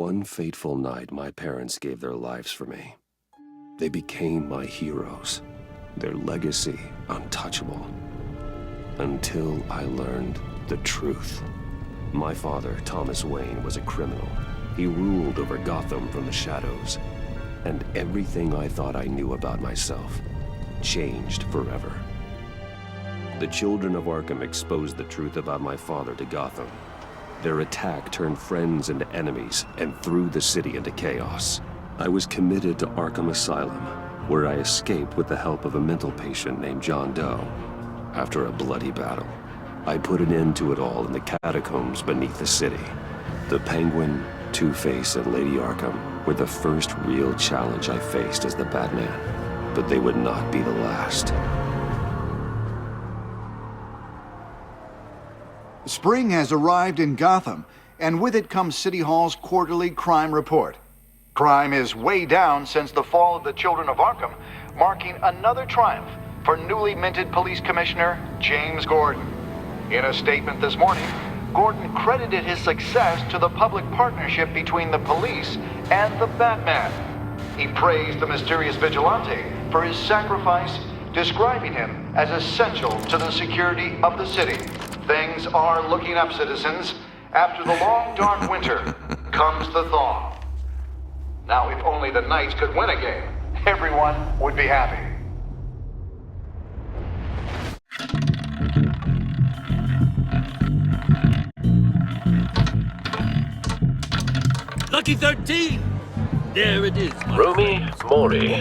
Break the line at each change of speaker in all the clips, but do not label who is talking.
one fateful night, my parents gave their lives for me. They became my heroes, their legacy untouchable. Until I learned the truth. My father, Thomas Wayne, was a criminal. He ruled over Gotham from the shadows. And everything I thought I knew about myself changed forever. The children of Arkham exposed the truth about my father to Gotham. Their attack turned friends into enemies and threw the city into chaos. I was committed to Arkham Asylum, where I escaped with the help of a mental patient named John Doe. After a bloody battle, I put an end to it all in the catacombs beneath the city. The Penguin, Two-Face, and Lady Arkham were the first real challenge I faced as the Batman, but they would not be the last.
Spring has arrived in Gotham, and with it comes City Hall's quarterly crime report. Crime is way down since the fall of the Children of Arkham, marking another triumph for newly minted Police Commissioner James Gordon. In a statement this morning, Gordon credited his success to the public partnership between the police and the Batman. He praised the mysterious vigilante for his sacrifice, describing him as essential to the security of the city. Things are looking up, citizens. After the long, dark winter comes the thaw. Now, if only the Knights could win a game, everyone would be happy.
Lucky 13! There it is.
Rumi Mori,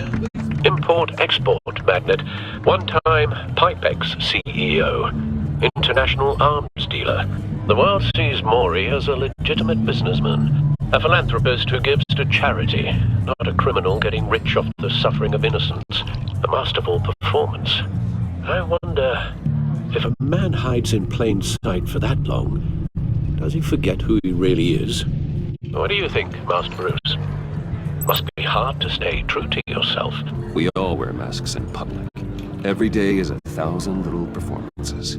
import-export magnate, one-time Pipex CEO, international arms dealer. The world sees Mori as a legitimate businessman, a philanthropist who gives to charity, not a criminal getting rich off the suffering of innocents. A masterful performance. I wonder, if a man hides in plain sight for that long, does he forget who he really is? What do you think, Master Bruce? Must be hard to stay true to yourself.
We all wear masks in public. Every day is 1,000 little performances.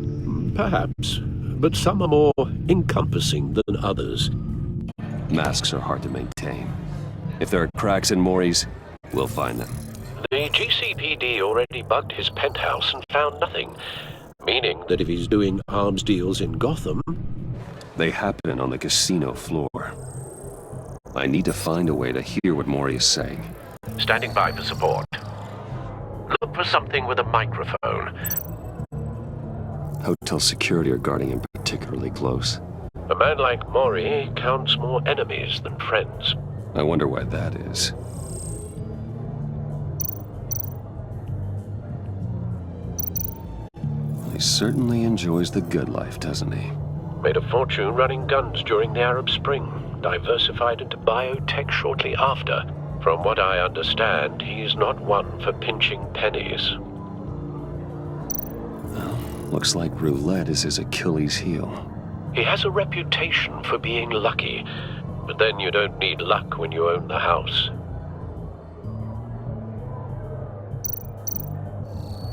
Perhaps, but some are more encompassing than others.
Masks are hard to maintain. If there are cracks in Mori's, we'll find them.
The GCPD already bugged his penthouse and found nothing, meaning that if he's doing arms deals in Gotham...
They happen on the casino floor. I need to find a way to hear what Mori is saying.
Standing by for support. Look for something with a microphone.
Hotel security are guarding him particularly close.
A man like Mori counts more enemies than friends.
I wonder why that is. He certainly enjoys the good life, doesn't he?
Made a fortune running guns during the Arab Spring. Diversified into biotech shortly after. From what I understand, he's not one for pinching pennies.
Well, looks like roulette is his Achilles heel.
He has a reputation for being lucky, but then you don't need luck when you own the house.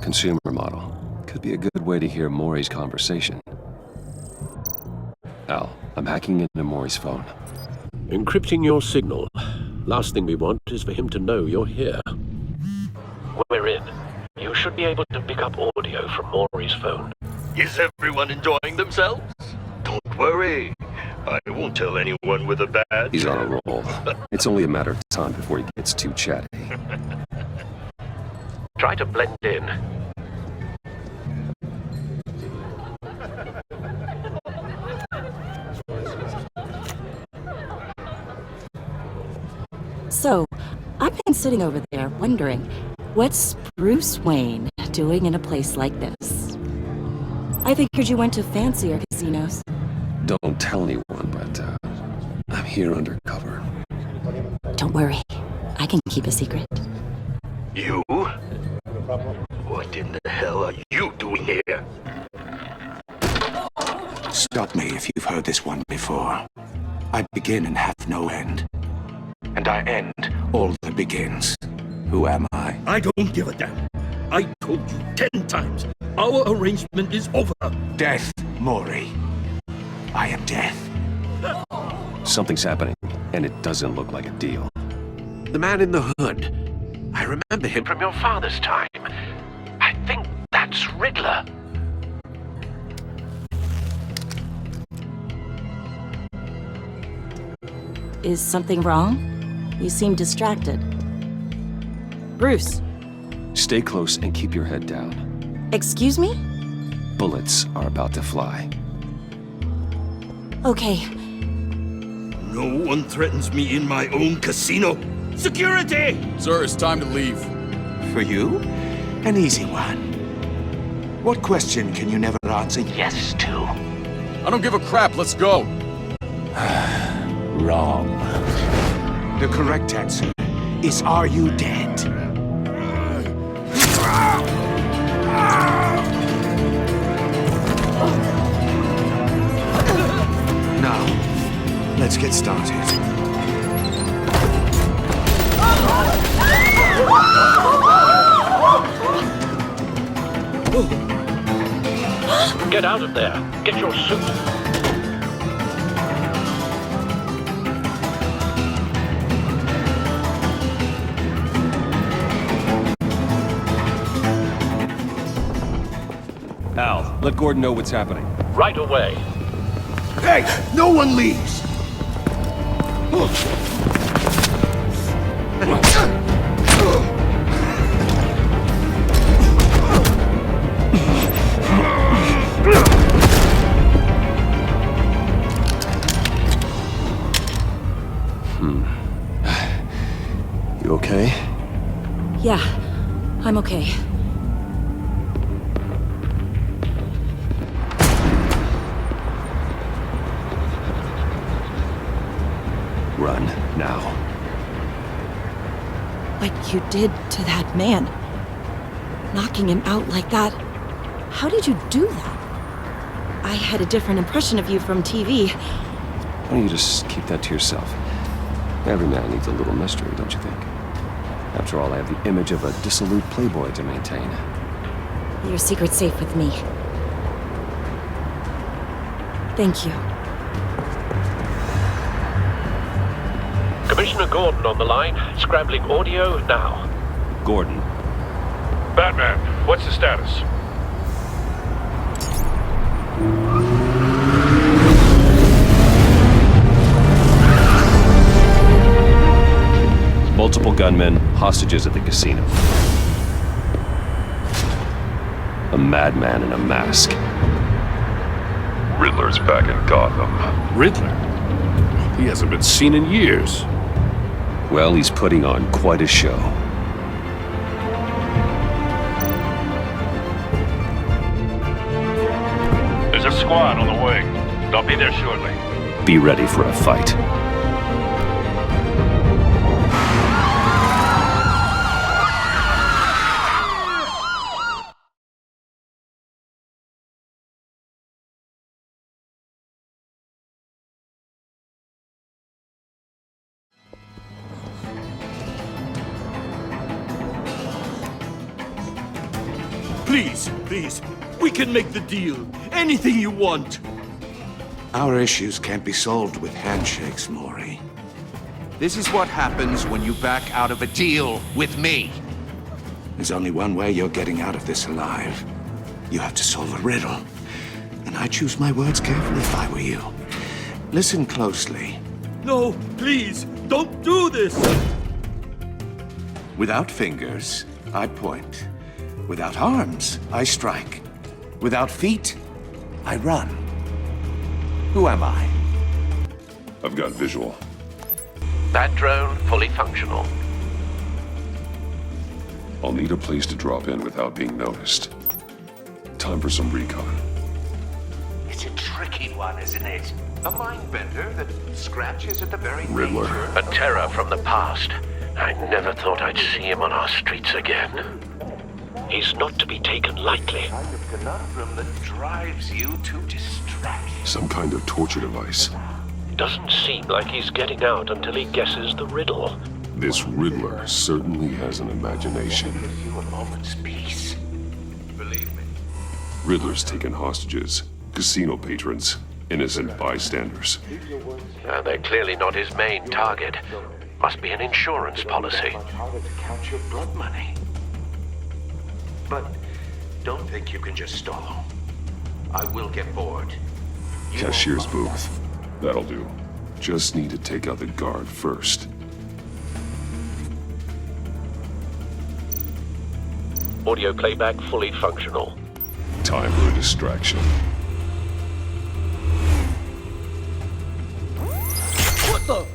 Consumer model. Could be a good way to hear Mori's conversation. Al, I'm hacking into Mori's phone.
Encrypting your signal. Last thing we want is for him to know you're here. We're in. You should be able to pick up audio from Mori's phone.
Is everyone enjoying themselves? Don't worry. I won't tell anyone with a badge.
He's on a roll. It's only a matter of time before he gets too chatty.
Try to blend in.
So, I've been sitting over there wondering, what's Bruce Wayne doing in a place like this? I figured you went to fancier casinos.
Don't tell anyone, but I'm here undercover.
Don't worry, I can keep a secret.
You? What in the hell are you doing here?
Stop me if you've heard this one before. I begin and have no end. And I end all that begins. Who am I?
I don't give a damn. I told you 10 times. Our arrangement is over.
Death, Mori. I am death.
Something's happening, and it doesn't look like a deal.
The man in the hood. I remember him from your father's time. I think that's Riddler.
Is something wrong? You seem distracted. Bruce,
Stay close and keep your head down.
excuse me?
Bullets are about to fly.
Okay,
No one threatens me in my own casino. Security!
Sir, it's time to leave.
For you, an easy one. What question can you never answer yes to?
I don't give a crap, let's go.
Wrong. The correct answer is, are you dead? Now, let's get started.
Get out of there. Get your suit.
Al, let Gordon know what's happening.
Right away.
Hey, no one leaves!
You okay?
yeah, I'm okay.
Run, now.
What you did to that man. Knocking him out like that. How did you do that? I had a different impression of you from TV.
Why don't you just keep that to yourself? Every man needs a little mystery, don't you think? After all, I have the image of a dissolute playboy to maintain.
Your secret's safe with me. Thank you.
Commissioner Gordon on the line. Scrambling audio now.
Gordon,
Batman, what's the status?
multiple gunmen, hostages at the casino. A madman in a mask.
Riddler's back in Gotham.
Riddler? He hasn't been seen in years.
Well, he's putting on quite a show.
There's a squad on the way. They'll be there shortly.
Be ready for a fight.
Please, please, we can make the deal. Anything you want.
Our issues can't be solved with handshakes, Maury.
This is what happens when you back out of a deal with me.
There's only one way you're getting out of this alive. You have to solve a riddle. And I choose my words carefully if I were you. Listen closely.
No, please, don't do this.
Without fingers, I point. Without arms, I strike. Without feet, I run. Who am I?
I've got visual.
That drone fully functional.
I'll need a place to drop in without being noticed. Time for some recon.
It's a tricky one, isn't it? A mind bender that scratches at the very
Riddler.
nature.
A terror from the past. I never thought I'd see him on our streets again. He's not to be taken lightly.
Kind of conundrum that drives you to distraction.
Some kind of torture device.
Doesn't seem like he's getting out until he guesses the riddle.
This Riddler certainly has an imagination.
Give you a moment's peace. Believe me.
Riddler's taken hostages, casino patrons, innocent bystanders.
They're clearly not his main target. Must be an insurance policy.
Much harder to count your blood money. But don't think you can just stall. I will get bored.
Cashier's booth. That'll do. Just need to take out the guard first.
Audio playback fully functional.
Time for a distraction.
What the?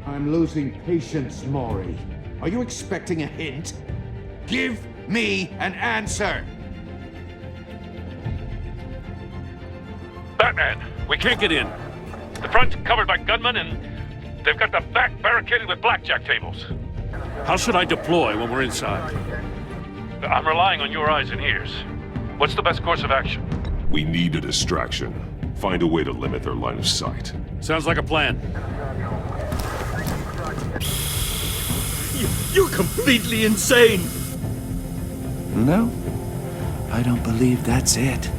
I'm losing patience, Maury. Are you expecting a hint? Give me an answer!
Batman, we can't get in. The front's covered by gunmen, and they've got the back barricaded with blackjack tables. How should I deploy when we're inside? I'm relying on your eyes and ears. What's the best course of action?
We need a distraction. Find a way to limit their line of sight.
Sounds like a plan. You're completely insane!
No, I don't believe that's it.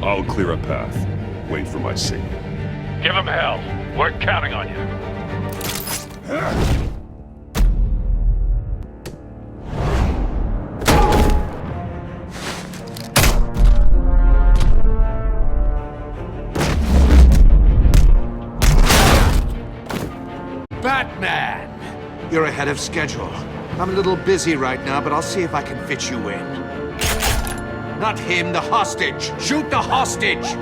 I'll clear a path. Wait for my signal.
Give him hell. We're counting on you.
Batman! You're ahead of schedule. I'm a little busy right now, but I'll see if I can fit you in. Not him, the hostage! Shoot the hostage!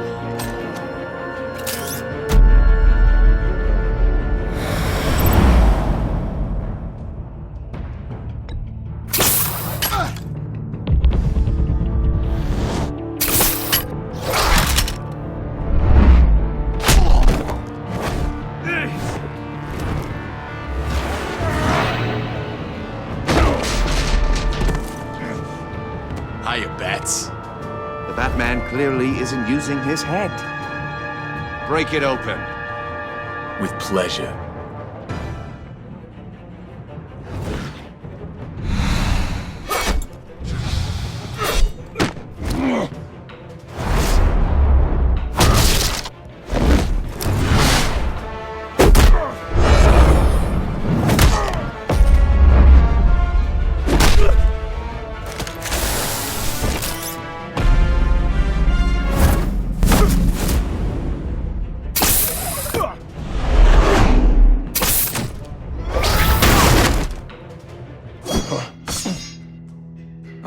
Hiya, Bats.
The Batman clearly isn't using his head. Break it open.
With pleasure.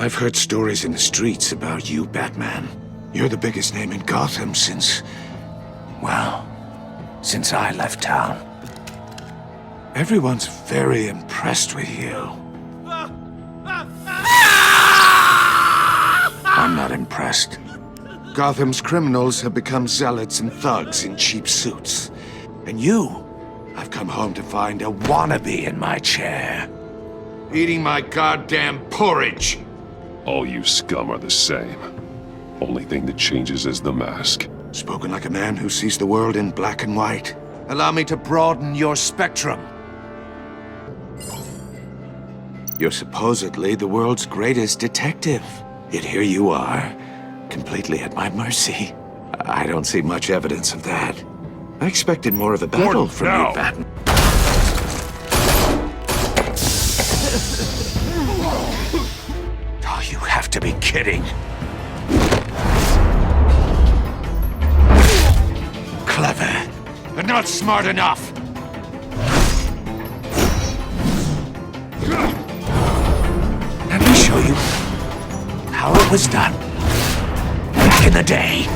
I've heard stories in the streets about you, Batman. You're the biggest name in Gotham since... well, since I left town. Everyone's very impressed with you. I'm not impressed. Gotham's criminals have become zealots and thugs in cheap suits. And you, I've come home to find a wannabe in my chair. Eating my goddamn porridge!
All you scum are the same. Only thing that changes is the mask.
Spoken like a man who sees the world in black and white. Allow me to broaden your spectrum. You're supposedly the world's greatest detective. Yet here you are, completely at my mercy. I don't see much evidence of that. I expected more of a battle from you, Batman. Oh, you have to be kidding. Clever, but not smart enough. Let me show you how it was done back in the day.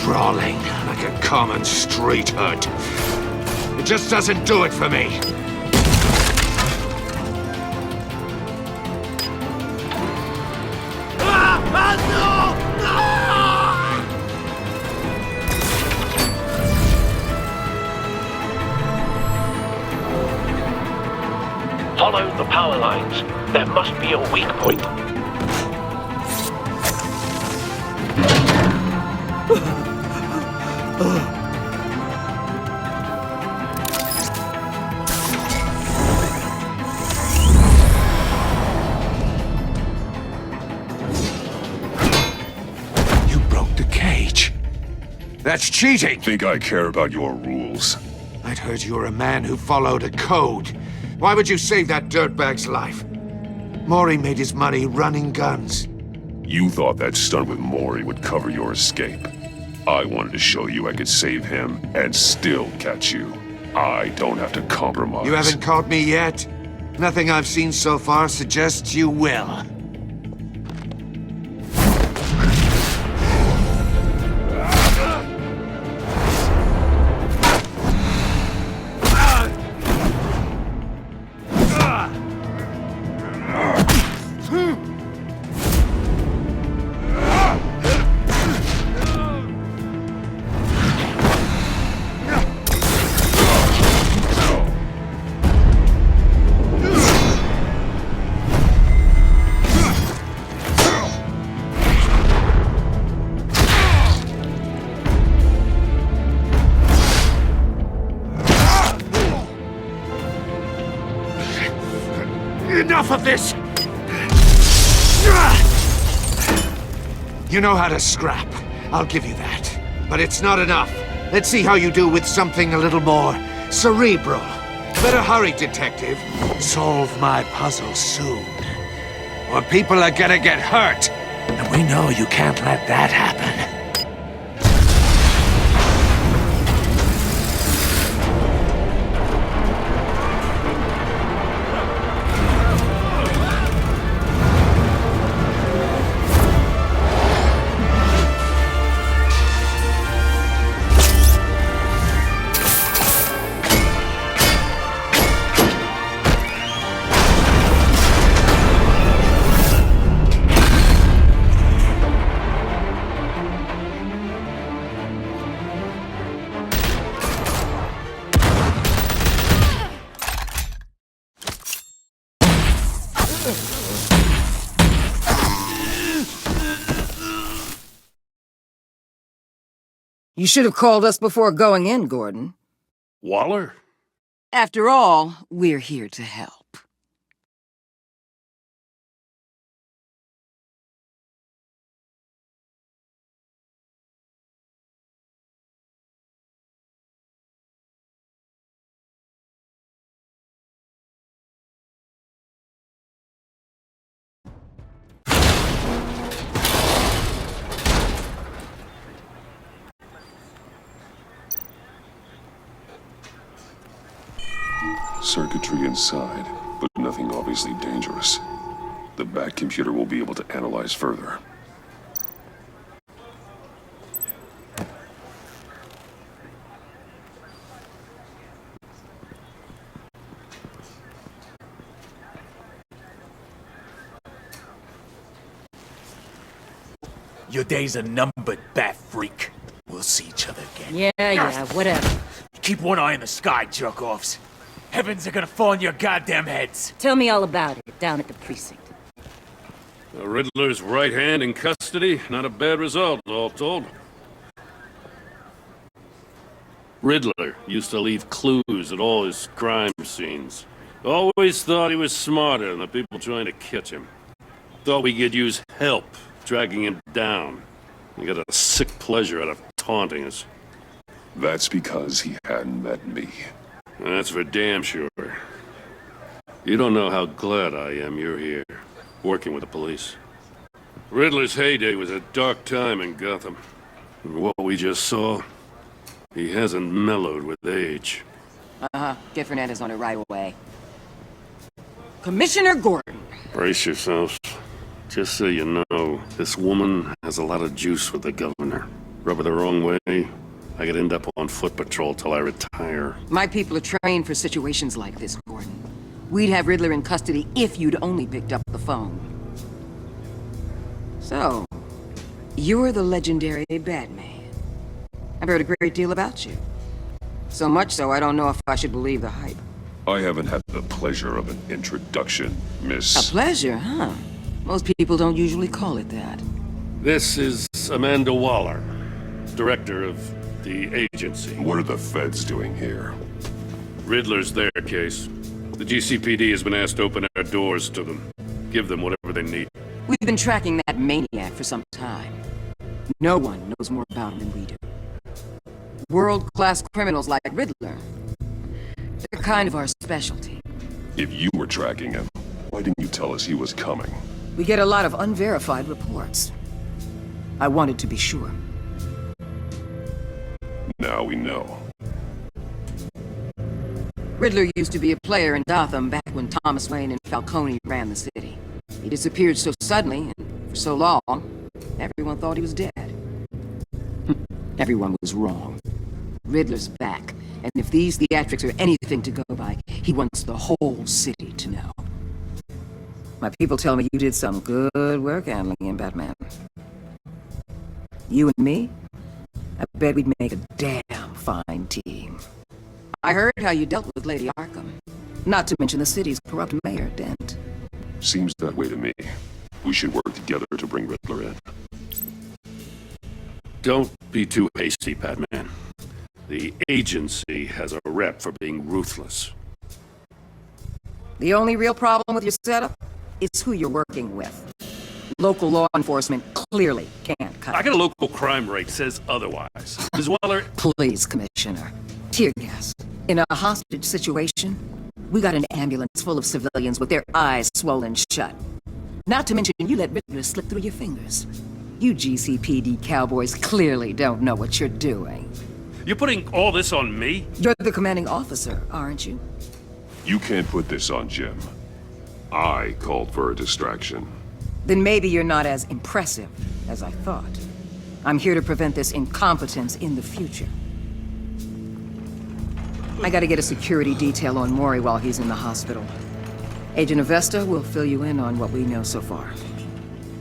Brawling like a common street hood. It just doesn't do it for me.
Follow the power lines. There must be a weak point.
You broke the cage. That's cheating!
Think I care about your rules?
I'd heard you were a man who followed a code. Why would you save that dirtbag's life? Maury made his money running guns.
You thought that stunt with Maury would cover your escape. I wanted to show you I could save him and still catch you. I don't have to compromise.
You haven't caught me yet? Nothing I've seen so far suggests you will. Enough of this! You know how to scrap. I'll give you that. But it's not enough. Let's see how you do with something a little more cerebral. Better hurry, detective. Solve my puzzle soon. Or people are gonna get hurt. And we know you can't let that happen.
You should have called us before going in, Gordon.
Waller?
After all, we're here to help.
Circuitry inside, but nothing obviously dangerous. The back computer will be able to analyze further.
Your days are numbered, bat freak. We'll see each other again.
Yeah, whatever.
Keep one eye in the sky, jerk-offs. Heavens are gonna fall on your goddamn heads.
Tell me all about it down at the precinct.
The Riddler's right hand in custody. Not a bad result, all told. Riddler used to leave clues at all his crime scenes. Always thought he was smarter than the people trying to catch him. Thought we could use help dragging him down. He got a sick pleasure out of taunting us.
That's because he hadn't met me.
That's for damn sure. You don't know how glad I am you're here, working with the police. Riddler's heyday was a dark time in Gotham. And what we just saw, he hasn't mellowed with age.
Get Fernandez on it right away. Commissioner Gordon.
Brace yourselves. Just so you know, this woman has a lot of juice with the governor. Rub her the wrong way, I could end up on foot patrol till I retire.
My people are trained for situations like this, Gordon. We'd have Riddler in custody if you'd only picked up the phone. So, you're the legendary Batman. I've heard a great deal about you. So much so, I don't know if I should believe the hype.
I haven't had the pleasure of an introduction, Miss...
A pleasure, huh? Most people don't usually call it that.
This is Amanda Waller, director of the agency.
What are the feds doing here?
Riddler's their case. The GCPD has been asked to open our doors to them. Give them whatever they need.
We've been tracking that maniac for some time. No one knows more about him than we do. World-class criminals like Riddler. They're kind of our specialty.
If you were tracking him, why didn't you tell us he was coming?
We get a lot of unverified reports. I wanted to be sure.
Now we know.
Riddler used to be a player in Gotham back when Thomas Wayne and Falcone ran the city. He disappeared so suddenly and for so long, everyone thought he was dead. Everyone was wrong. Riddler's back, and if these theatrics are anything to go by, he wants the whole city to know. My people tell me you did some good work handling him, Batman. You and me? I bet we'd make a damn fine team. I heard how you dealt with Lady Arkham. Not to mention the city's corrupt mayor, Dent.
Seems that way to me. We should work together to bring Riddler in.
Don't be too hasty, Batman. The agency has a rep for being ruthless.
The only real problem with your setup is who you're working with. Local law enforcement clearly can't cut.
I got a local crime rate says otherwise. Ms. Waller...
Please, Commissioner. Tear gas. In a hostage situation, we got an ambulance full of civilians with their eyes swollen shut. Not to mention you let Riddler slip through your fingers. You GCPD cowboys clearly don't know what you're doing.
You're putting all this on me?
You're the commanding officer, aren't you?
You can't put this on Jim. I called for a distraction.
Then maybe you're not as impressive as I thought. I'm here to prevent this incompetence in the future. I gotta get a security detail on Maury while he's in the hospital. Agent Avesta will fill you in on what we know so far,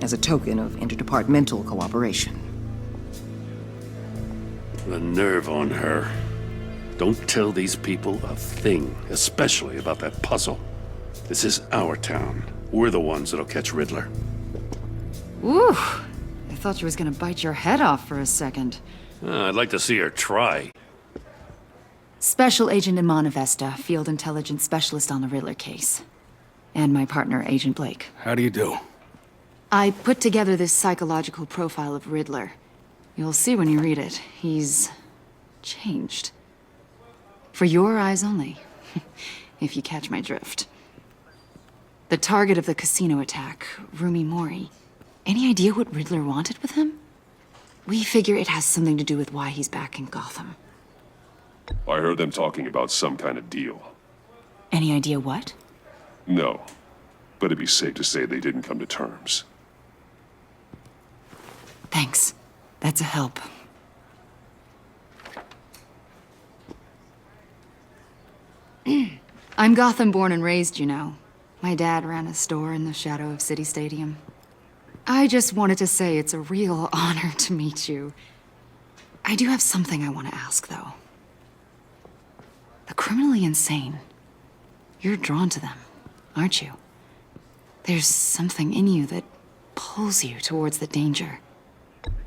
as a token of interdepartmental cooperation.
The nerve on her. Don't tell these people a thing, especially about that puzzle. This is our town. We're the ones that'll catch Riddler.
Ooh, I thought she was gonna bite your head off for a second.
I'd like to see her try.
Special Agent Iman Avesta, Field Intelligence Specialist on the Riddler case. And my partner, Agent Blake.
How do you do?
I put together this psychological profile of Riddler. You'll see when you read it. He's changed. For your eyes only, if you catch my drift. The target of the casino attack, Rumi Mori. Any idea what Riddler wanted with him? We figure it has something to do with why he's back in Gotham.
I heard them talking about some kind of deal.
Any idea what?
No, but it'd be safe to say they didn't come to terms.
Thanks. That's a help. I'm Gotham born and raised, you know. My dad ran a store in the shadow of City Stadium. I just wanted to say it's a real honor to meet you. I do have something I want to ask, though. The criminally insane. You're drawn to them, aren't you? There's something in you that pulls you towards the danger.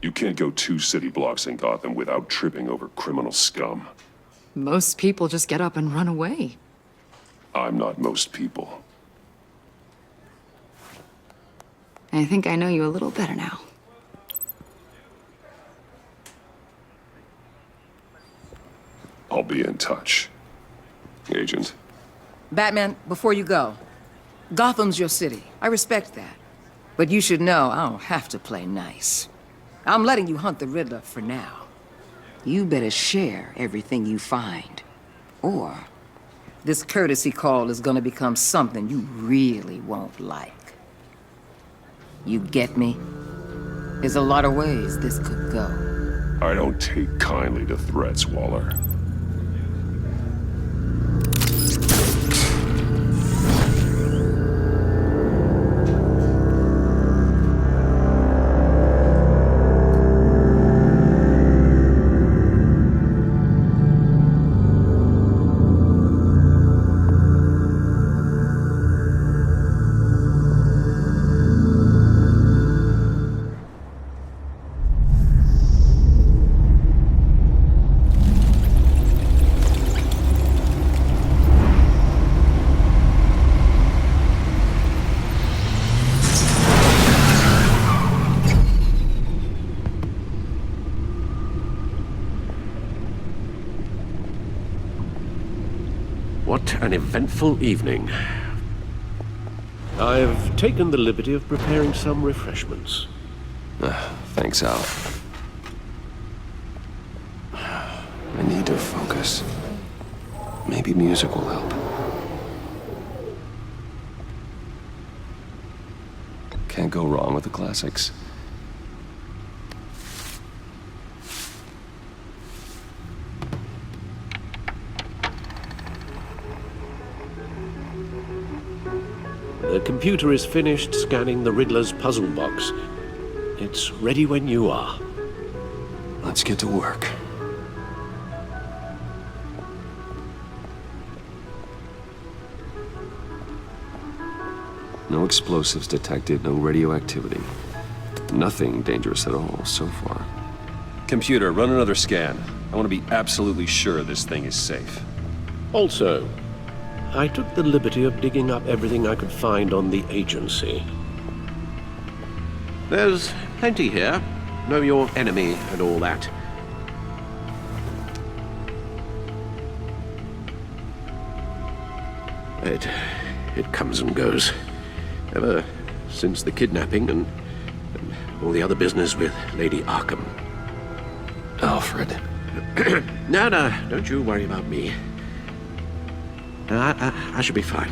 You can't go 2 city blocks in Gotham without tripping over criminal scum.
Most people just get up and run away.
I'm not most people.
I think I know you a little better now.
I'll be in touch. Agent.
Batman, before you go, Gotham's your city. I respect that. But you should know I don't have to play nice. I'm letting you hunt the Riddler for now. You better share everything you find. Or this courtesy call is gonna become something you really won't like. You get me? There's a lot of ways this could go.
I don't take kindly to threats, Waller.
What an eventful evening. I've taken the liberty of preparing some refreshments.
Thanks, Al. I need to focus. Maybe music will help. Can't go wrong with the classics.
The computer is finished scanning the Riddler's puzzle box. It's ready when you are.
Let's get to work. No explosives detected, no radioactivity. Nothing dangerous at all so far. Computer, run another scan. I want to be absolutely sure this thing is safe.
Also, I took the liberty of digging up everything I could find on the agency. There's plenty here. Know your enemy and all that. It comes and goes. Ever since the kidnapping and all the other business with Lady Arkham.
Alfred.
No, don't you worry about me. I should be fine.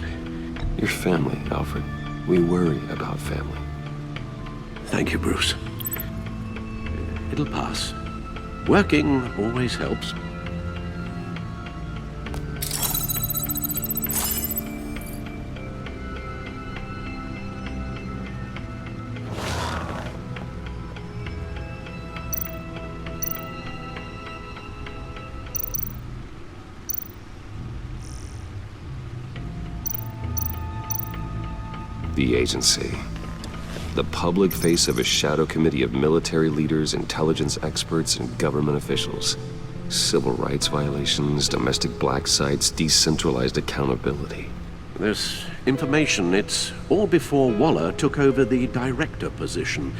Your family, Alfred. We worry about family.
Thank you, Bruce. It'll pass. Working always helps.
The agency. The public face of a shadow committee of military leaders, intelligence experts, and government officials. Civil rights violations, domestic black sites, decentralized accountability.
This information, it's all before Waller took over the director position.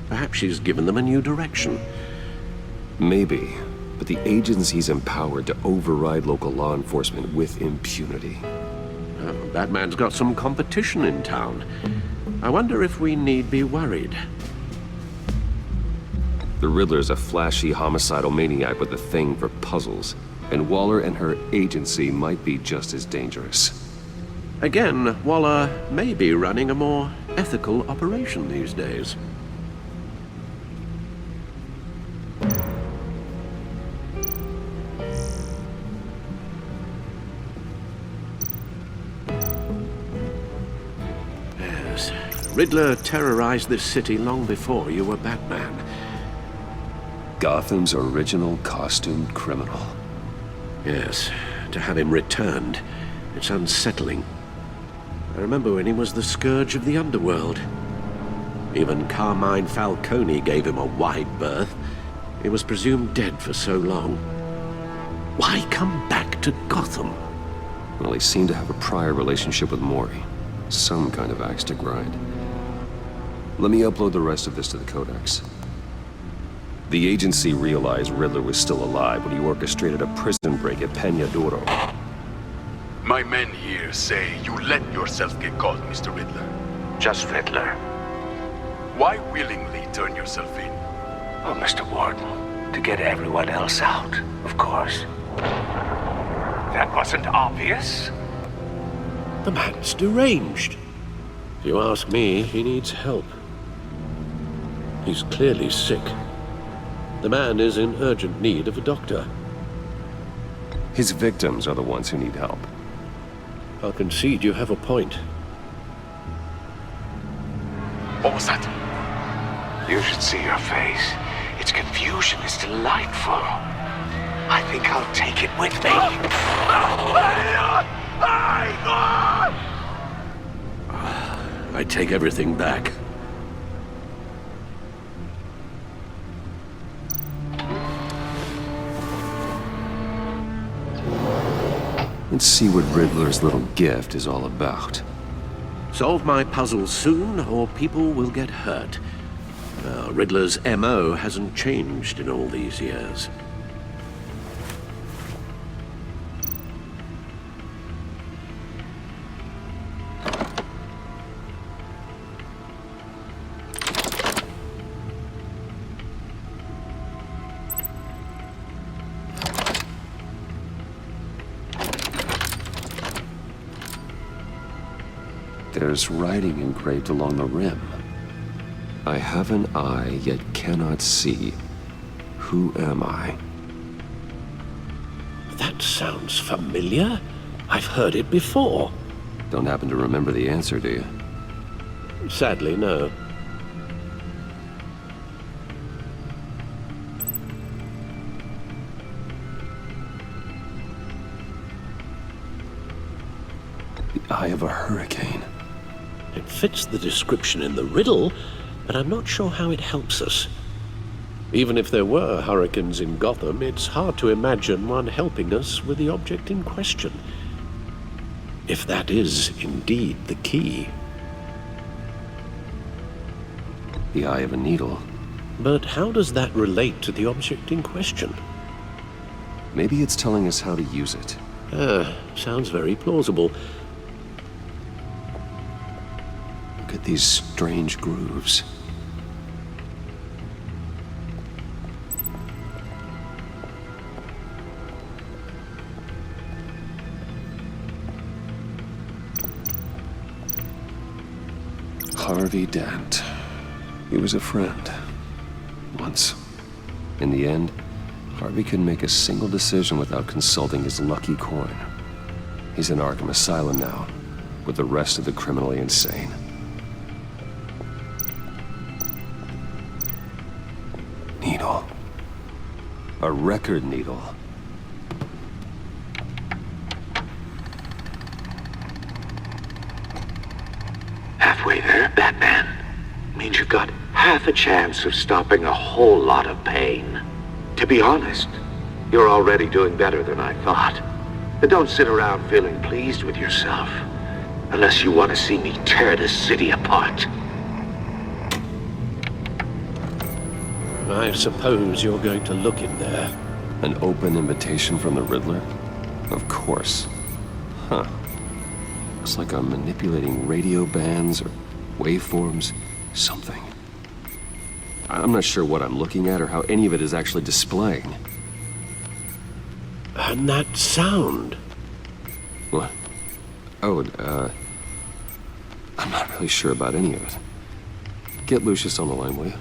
Perhaps she's given them a new direction.
Maybe, but the agency's empowered to override local law enforcement with impunity.
Batman's got some competition in town. I wonder if we need be worried.
The Riddler's a flashy, homicidal maniac with a thing for puzzles, and Waller and her agency might be just as dangerous.
Again, Waller may be running a more ethical operation these days. Riddler terrorized this city long before you were Batman.
Gotham's original costumed criminal.
Yes, to have him returned, it's unsettling. I remember when he was the scourge of the underworld. Even Carmine Falcone gave him a wide berth. He was presumed dead for so long. Why come back to Gotham?
Well, he seemed to have a prior relationship with Mori. Some kind of axe to grind. Let me upload the rest of this to the Codex. The agency realized Riddler was still alive when he orchestrated a prison break at Peña Duro.
My men here say you let yourself get caught, Mr. Riddler.
Just Riddler.
Why willingly turn yourself in?
Oh, Mr. Warden, to get everyone else out, of course. That wasn't obvious.
The man's deranged. If you ask me, he needs help. He's clearly sick. The man is in urgent need of a doctor.
His victims are the ones who need help.
I'll concede you have a point.
What was that? You should see your face. Its confusion is delightful. I think I'll take it with me.
I take everything back.
Let's see what Riddler's little gift is all about.
Solve my puzzle soon, or people will get hurt. Riddler's MO hasn't changed in all these years.
There's writing engraved along the rim. I have an eye, yet cannot see. Who am I?
That sounds familiar. I've heard it before.
Don't happen to remember the answer, do you?
Sadly, no.
The eye of a hurricane.
It fits the description in the riddle, but I'm not sure how it helps us. Even if there were hurricanes in Gotham, it's hard to imagine one helping us with the object in question. If that is indeed the key.
The eye of a needle.
But how does that relate to the object in question?
Maybe it's telling us how to use it.
Sounds very plausible.
Look at these strange grooves. Harvey Dent. He was a friend. Once. In the end, Harvey couldn't make a single decision without consulting his lucky coin. He's in Arkham Asylum now, with the rest of the criminally insane. Needle. A record needle.
Halfway there, Batman. Means you've got half a chance of stopping a whole lot of pain. To be honest, you're already doing better than I thought. But don't sit around feeling pleased with yourself. Unless you want to see me tear this city apart.
I suppose you're going to look in there.
An open invitation from the Riddler? Of course. Huh. Looks like I'm manipulating radio bands or waveforms, something. I'm not sure what I'm looking at or how any of it is actually displaying.
And that sound?
What? Oh, I'm not really sure about any of it. Get Lucius on the line, will you?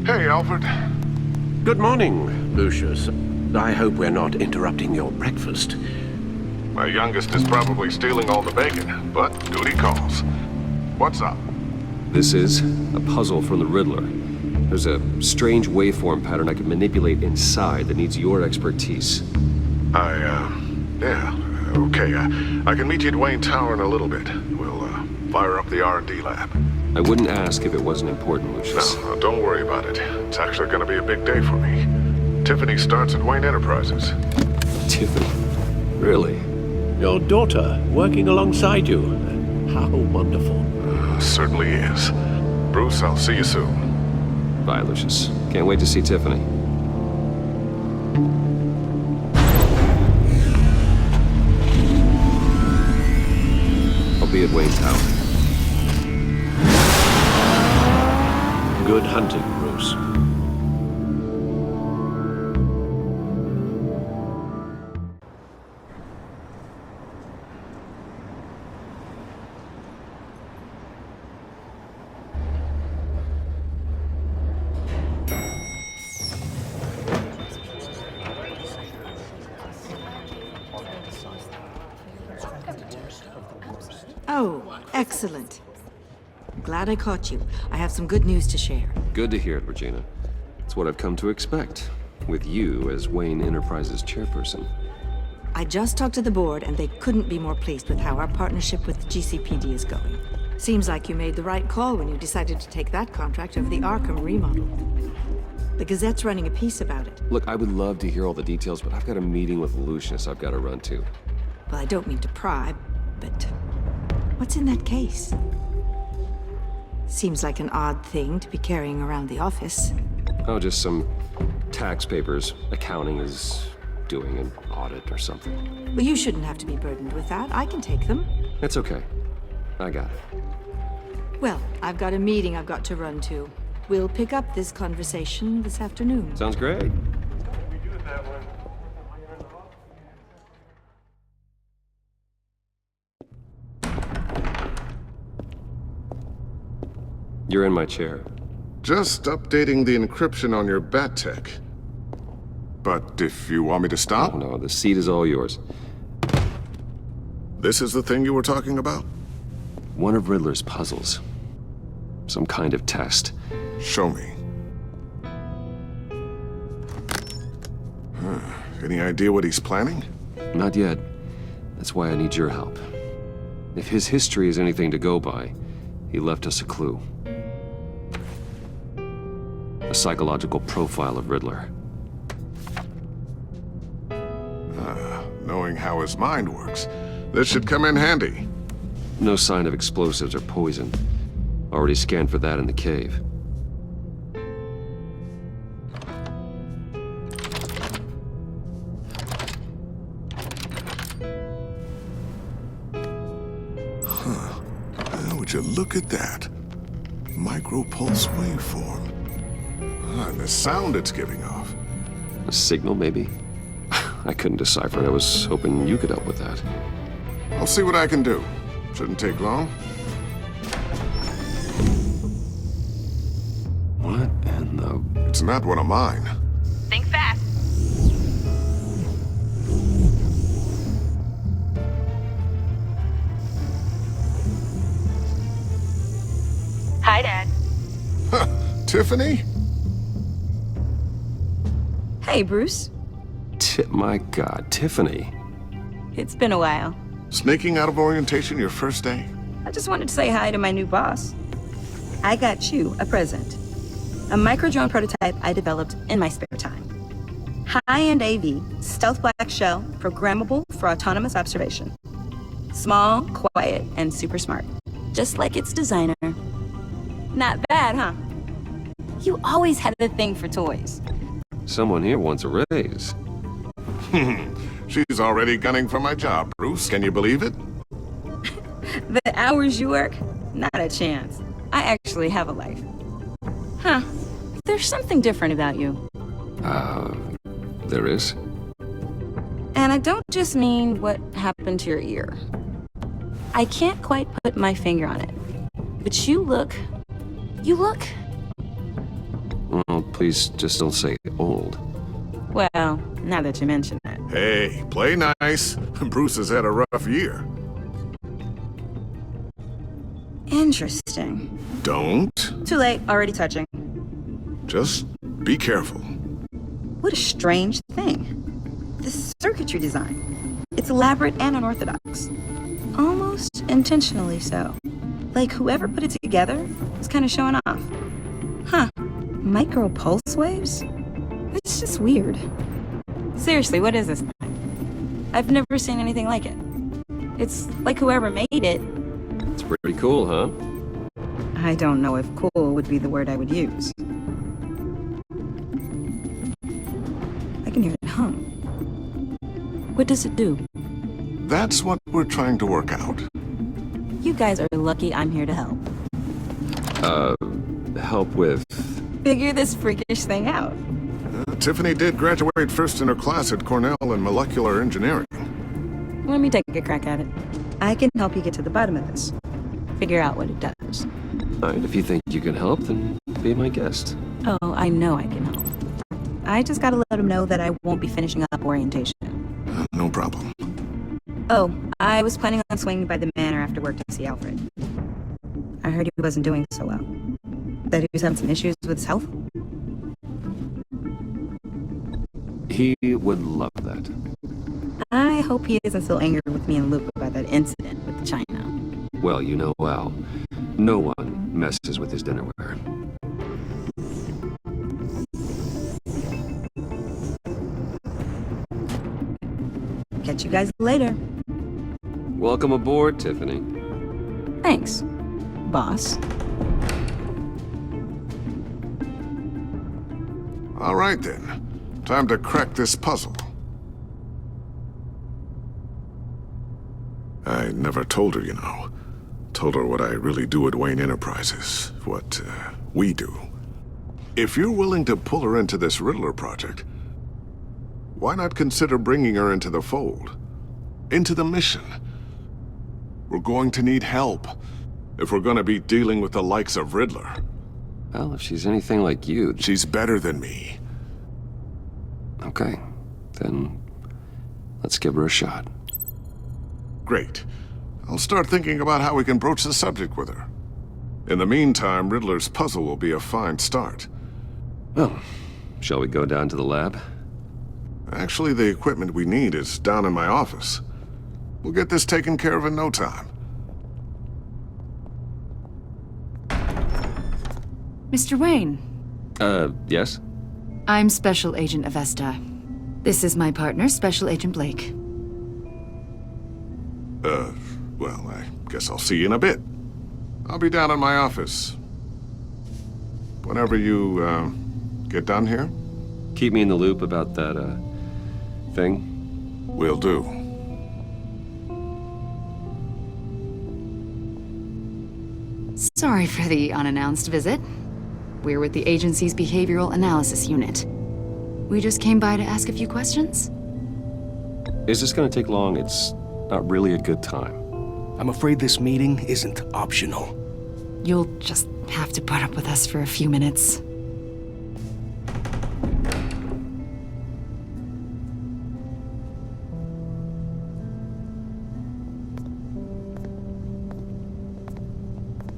Hey, Alfred.
Good morning, Lucius. I hope we're not interrupting your breakfast.
My youngest is probably stealing all the bacon, but duty calls. What's up?
This is a puzzle from the Riddler. There's a strange waveform pattern I can manipulate inside that needs your expertise.
Yeah, okay. I can meet you at Wayne Tower in a little bit. We'll, fire up the R&D lab.
I wouldn't ask if it wasn't important, Lucius.
No, don't worry about it. It's actually gonna be a big day for me. Tiffany starts at Wayne Enterprises.
Tiffany? Really?
Your daughter, working alongside you. How wonderful.
Certainly is. Bruce, I'll see you soon.
Bye, Lucius. Can't wait to see Tiffany. I'll be at Wayne Tower.
Good hunting, Bruce.
Oh, excellent. Glad I caught you. I have some good news to share.
Good to hear it, Regina. It's what I've come to expect, with you as Wayne Enterprises chairperson.
I just talked to the board, and they couldn't be more pleased with how our partnership with GCPD is going. Seems like you made the right call when you decided to take that contract over the Arkham remodel. The Gazette's running a piece about it.
Look, I would love to hear all the details, but I've got a meeting with Lucius I've got to run to.
Well, I don't mean to pry, but what's in that case? Seems like an odd thing to be carrying around the office.
Oh, just some tax papers. Accounting is doing an audit or something.
Well, you shouldn't have to be burdened with that. I can take them.
It's okay. I got it.
Well, I've got a meeting I've got to run to. We'll pick up this conversation this afternoon.
Sounds great. You're in my chair.
Just updating the encryption on your bat tech. But if you want me to stop?
Oh, no, the seat is all yours.
This is the thing you were talking about?
One of Riddler's puzzles. Some kind of test.
Show me. Any idea what he's planning?
Not yet. That's why I need your help. If his history is anything to go by, he left us a clue. A psychological profile of Riddler.
Knowing how his mind works, this should come in handy.
No sign of explosives or poison. Already scanned for that in the cave.
Would you look at that? Micropulse waveform. And the sound it's giving off.
A signal, maybe? I couldn't decipher it. I was hoping you could help with that.
I'll see what I can do. Shouldn't take long.
What in the...
It's not one of mine.
Think fast. Hi, Dad.
Tiffany?
Hey, Bruce.
My God, Tiffany.
It's been a while.
Sneaking out of orientation your first day?
I just wanted to say hi to my new boss. I got you a present. A micro-drone prototype I developed in my spare time. High-end AV, stealth black shell, programmable for autonomous observation. Small, quiet, and super smart. Just like its designer. Not bad, huh? You always had a thing for toys.
Someone here wants a raise.
She's already gunning for my job, Bruce. Can you believe it?
The hours you work? Not a chance. I actually have a life. Huh. There's something different about you.
There is?
And I don't just mean what happened to your ear. I can't quite put my finger on it. But you look...
Well, please just don't say old.
Well, now that you mention it.
Hey, play nice. Bruce has had a rough year.
Interesting.
Don't.
Too late, already touching.
Just be careful.
What a strange thing. The circuitry design. It's elaborate and unorthodox. Almost intentionally so. Like whoever put it together was kind of showing off. Huh. Micro pulse waves? It's just weird. Seriously, what is this thing? I've never seen anything like it. It's like whoever made it.
It's pretty cool, huh?
I don't know if cool would be the word I would use. I can hear it hum. What does it do?
That's what we're trying to work out.
You guys are lucky I'm here to help.
Help with...
Figure this freakish thing out.
Tiffany did graduate first in her class at Cornell in molecular engineering.
Let me take a crack at it. I can help you get to the bottom of this. Figure out what it does.
All right, if you think you can help, then be my guest.
Oh, I know I can help. I just gotta let him know that I won't be finishing up orientation.
No problem.
Oh, I was planning on swinging by the manor after work to see Alfred. I heard he wasn't doing so well. That he was having some issues with his health.
He would love that.
I hope he isn't still angry with me and Luke about that incident with China.
Well, you know Al. No one messes with his dinnerware.
Catch you guys later.
Welcome aboard, Tiffany.
Thanks, boss.
All right then. Time to crack this puzzle. I never told her, you know. Told her what I really do at Wayne Enterprises. What, we do. If you're willing to pull her into this Riddler project, why not consider bringing her into the fold? Into the mission? We're going to need help if we're gonna be dealing with the likes of Riddler.
Well, if she's anything like you...
She's better than me.
Okay, then let's give her a shot.
Great. I'll start thinking about how we can broach the subject with her. In the meantime, Riddler's puzzle will be a fine start.
Well, shall we go down to the lab?
Actually, the equipment we need is down in my office. We'll get this taken care of in no time.
Mr. Wayne.
Yes?
I'm Special Agent Avesta. This is my partner, Special Agent Blake.
Well, I guess I'll see you in a bit. I'll be down in my office. Whenever you, get done here?
Keep me in the loop about that, thing?
Will do.
Sorry for the unannounced visit. We're with the agency's behavioral analysis unit. We just came by to ask a few questions.
Is this gonna take long? It's not really a good time.
I'm afraid this meeting isn't optional.
You'll just have to put up with us for a few minutes.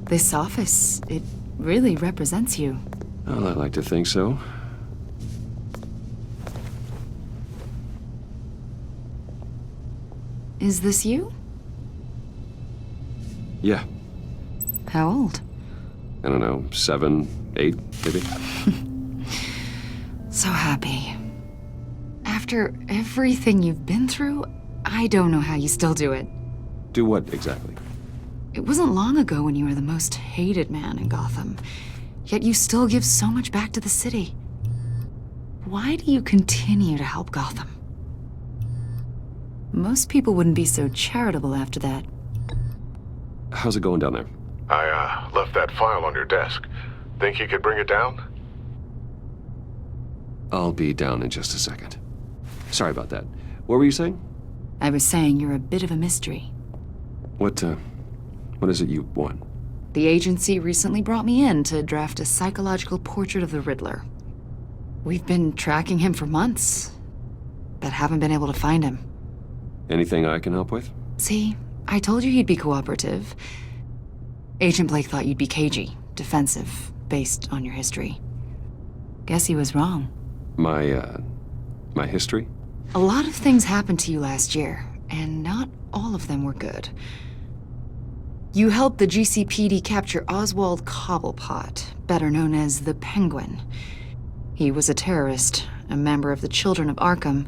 This office, it really represents you.
Well, I like to think so.
Is this you?
Yeah.
How old?
I don't know, 7, 8, maybe?
So happy. After everything you've been through, I don't know how you still do it.
Do what, exactly?
It wasn't long ago when you were the most hated man in Gotham, yet you still give so much back to the city. Why do you continue to help Gotham? Most people wouldn't be so charitable after that.
How's it going down there?
I, left that file on your desk. Think you could bring it down?
I'll be down in just a second. Sorry about that. What were you saying?
I was saying you're a bit of a mystery.
What is it you want?
The agency recently brought me in to draft a psychological portrait of the Riddler. We've been tracking him for months, but haven't been able to find him.
Anything I can help with?
See, I told you he'd be cooperative. Agent Blake thought you'd be cagey, defensive, based on your history. Guess he was wrong.
My history?
A lot of things happened to you last year, and not all of them were good. You helped the GCPD capture Oswald Cobblepot, better known as the Penguin. He was a terrorist, a member of the Children of Arkham,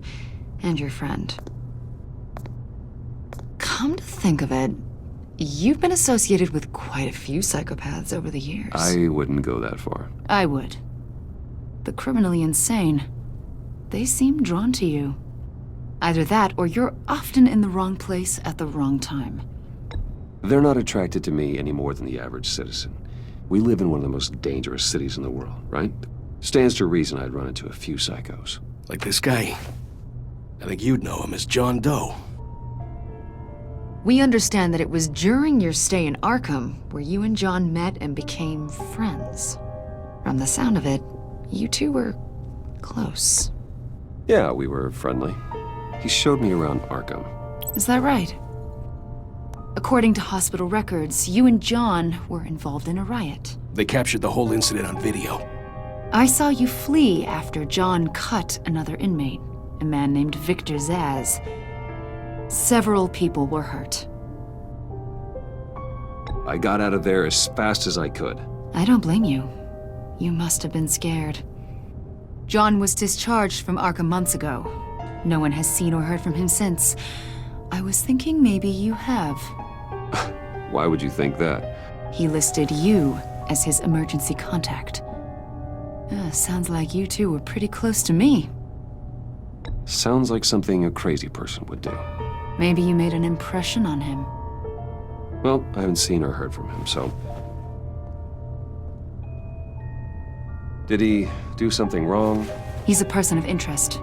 and your friend. Come to think of it, you've been associated with quite a few psychopaths over the years.
I wouldn't go that far.
I would. The criminally insane. They seem drawn to you. Either that, or you're often in the wrong place at the wrong time.
They're not attracted to me any more than the average citizen. We live in one of the most dangerous cities in the world, right? Stands to reason I'd run into a few psychos.
Like this guy. I think you'd know him as John Doe.
We understand that it was during your stay in Arkham where you and John met and became friends. From the sound of it, you two were close.
Yeah, we were friendly. He showed me around Arkham.
Is that right? According to hospital records, you and John were involved in a riot.
They captured the whole incident on video.
I saw you flee after John cut another inmate, a man named Victor Zaz. Several people were hurt.
I got out of there as fast as I could.
I don't blame you. You must have been scared. John was discharged from Arkham months ago. No one has seen or heard from him since. I was thinking maybe you have.
Why would you think that?
He listed you as his emergency contact. Sounds like you two were pretty close to me.
Sounds like something a crazy person would do.
Maybe you made an impression on him.
Well, I haven't seen or heard from him, so... Did he do something wrong?
He's a person of interest.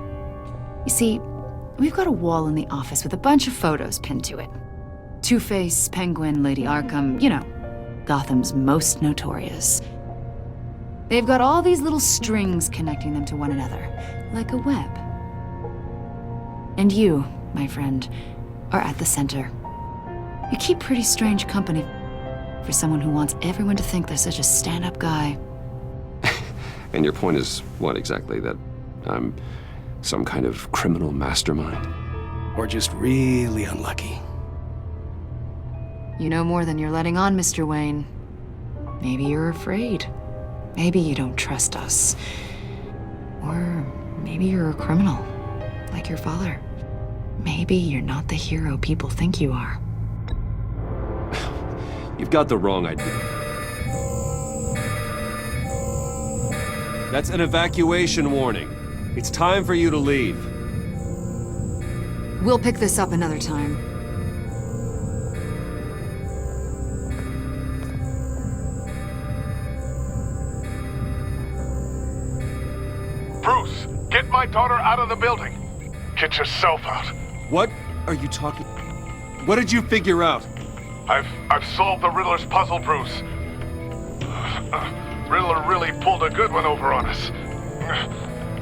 You see, we've got a wall in the office with a bunch of photos pinned to it. Two-Face, Penguin, Lady Arkham, you know, Gotham's most notorious. They've got all these little strings connecting them to one another, like a web. And you, my friend, are at the center. You keep pretty strange company for someone who wants everyone to think they're such a stand-up guy.
And your point is what exactly? That I'm some kind of criminal mastermind?
Or just really unlucky?
You know more than you're letting on, Mr. Wayne. Maybe you're afraid. Maybe you don't trust us. Or maybe you're a criminal, like your father. Maybe you're not the hero people think you are.
You've got the wrong idea. That's an evacuation warning. It's time for you to leave.
We'll pick this up another time.
Bruce, get my daughter out of the building. Get yourself out.
What are you talking? What did you figure out?
I've solved the Riddler's puzzle, Bruce. Riddler really pulled a good one over on us.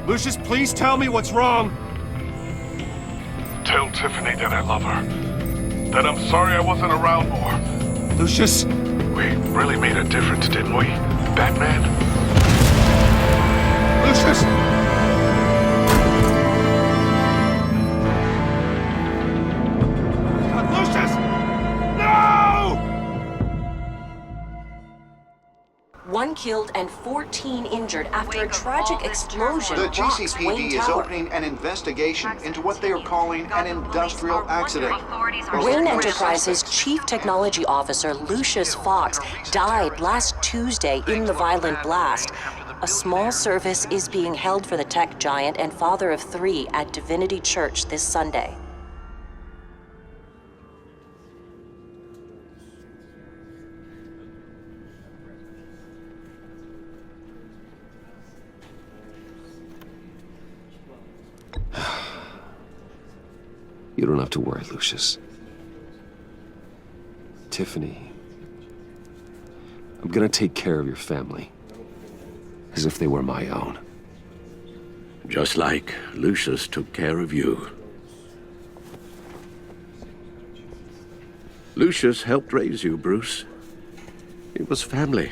Lucius, please tell me what's wrong.
Tell Tiffany that I love her. That I'm sorry I wasn't around more.
Lucius!
We really made a difference, didn't we, Batman?
Lucius! Lucius! No!
1 killed and 14 injured after a tragic explosion
The
rocks
GCPD
Wayne
is
Tower.
opening an investigation into what they are calling an industrial accident.
Wayne Enterprises' Chief Technology Officer Lucius Fox died last Tuesday in the violent blast. A small service is being held for the tech giant and father of 3 at Divinity Church this Sunday.
You don't have to worry, Lucius. Tiffany, I'm gonna take care of your family. As if they were my own.
Just like Lucius took care of you. Lucius helped raise you, Bruce. It was family.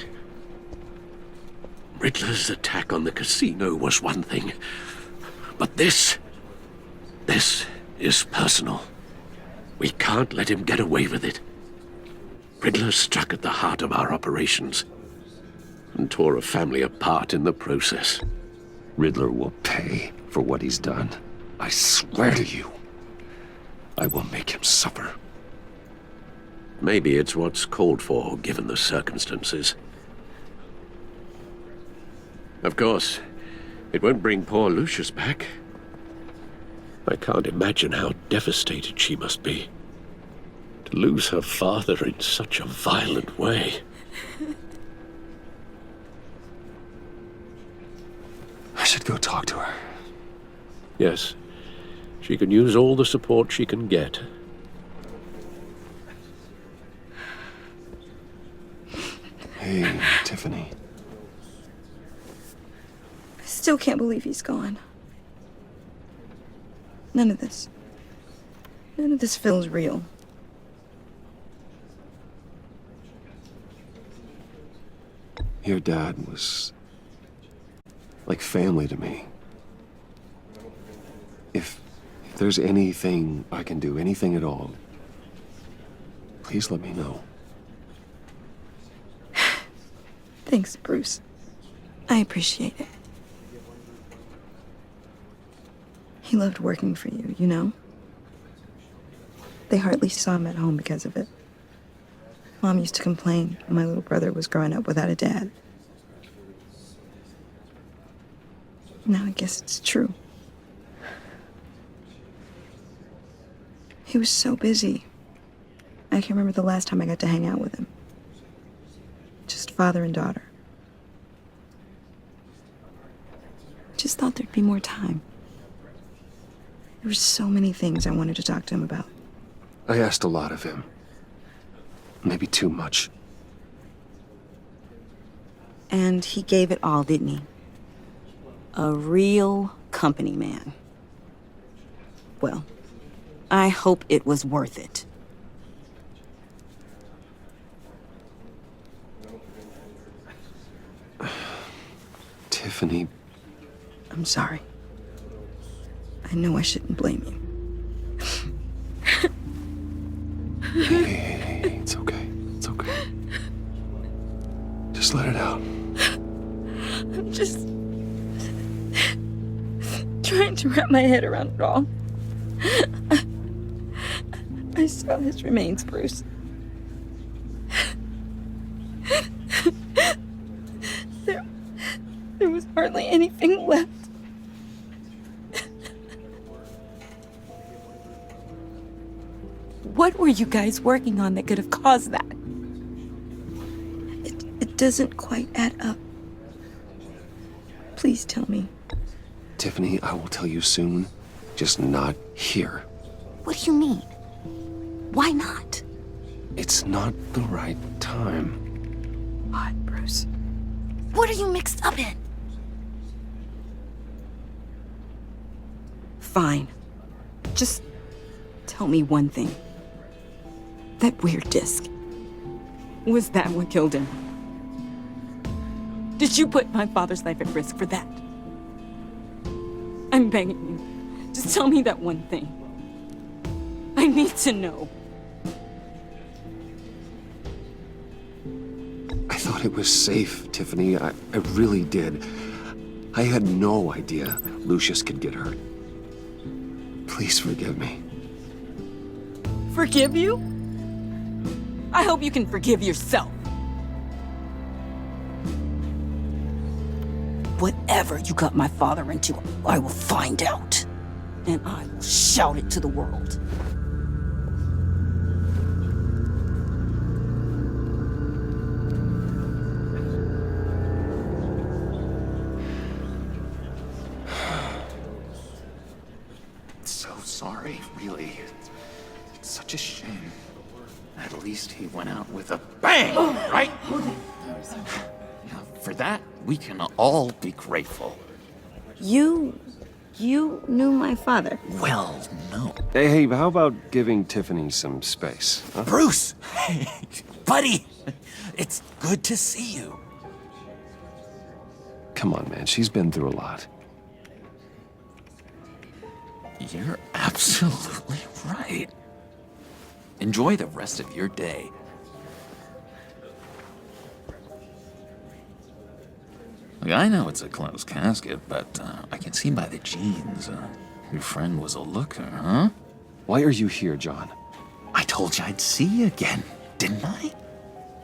Riddler's attack on the casino was one thing. But this is personal. We can't let him get away with it. Riddler struck at the heart of our operations and tore a family apart in the process.
Riddler will pay for what he's done. I swear to you, I will make him suffer.
Maybe it's what's called for, given the circumstances. Of course, it won't bring poor Lucius back. I can't imagine how devastated she must be. To lose her father in such a violent way.
I should go talk to her.
Yes, she can use all the support she can get.
Hey, Tiffany.
I still can't believe he's gone. None of this feels real.
Your dad was like family to me. If there's anything I can do, anything at all, please let me know.
Thanks, Bruce. I appreciate it. He loved working for you, you know? They hardly saw him at home because of it. Mom used to complain my little brother was growing up without a dad. Now I guess it's true. He was so busy. I can't remember the last time I got to hang out with him. Just father and daughter. Just thought there'd be more time. There were so many things I wanted to talk to him about.
I asked a lot of him. Maybe too much.
And he gave it all, didn't he? A real company man. Well, I hope it was worth it.
Tiffany.
I'm sorry. I know I shouldn't blame you.
Hey, it's okay. It's okay. Just let it out.
I'm just trying to wrap my head around it all. I saw his remains, Bruce. There was hardly anything left. What were you guys working on that could have caused that? It doesn't quite add up. Please tell me.
Tiffany, I will tell you soon. Just not here.
What do you mean? Why not?
It's not the right time.
What, Bruce? What are you mixed up in? Fine. Just tell me one thing. That weird disc. Was that what killed him? Did you put my father's life at risk for that? I'm begging you. Just tell me that one thing. I need to know.
I thought it was safe, Tiffany. I really did. I had no idea Lucius could get hurt. Please forgive me.
Forgive you? I hope you can forgive yourself. Whatever you got my father into, I will find out. And I will shout it to the world.
So sorry, really. It's such a shame. At least he went out with a bang, right? For that, we can all be grateful.
You knew my father?
Well, no.
Hey, how about giving Tiffany some space? Huh?
Bruce! Buddy! It's good to see you.
Come on, man. She's been through a lot.
You're absolutely right. Enjoy the rest of your day. Look, I know it's a closed casket, but I can see by the jeans. Your friend was a looker, huh?
Why are you here, John?
I told you I'd see you again, didn't I?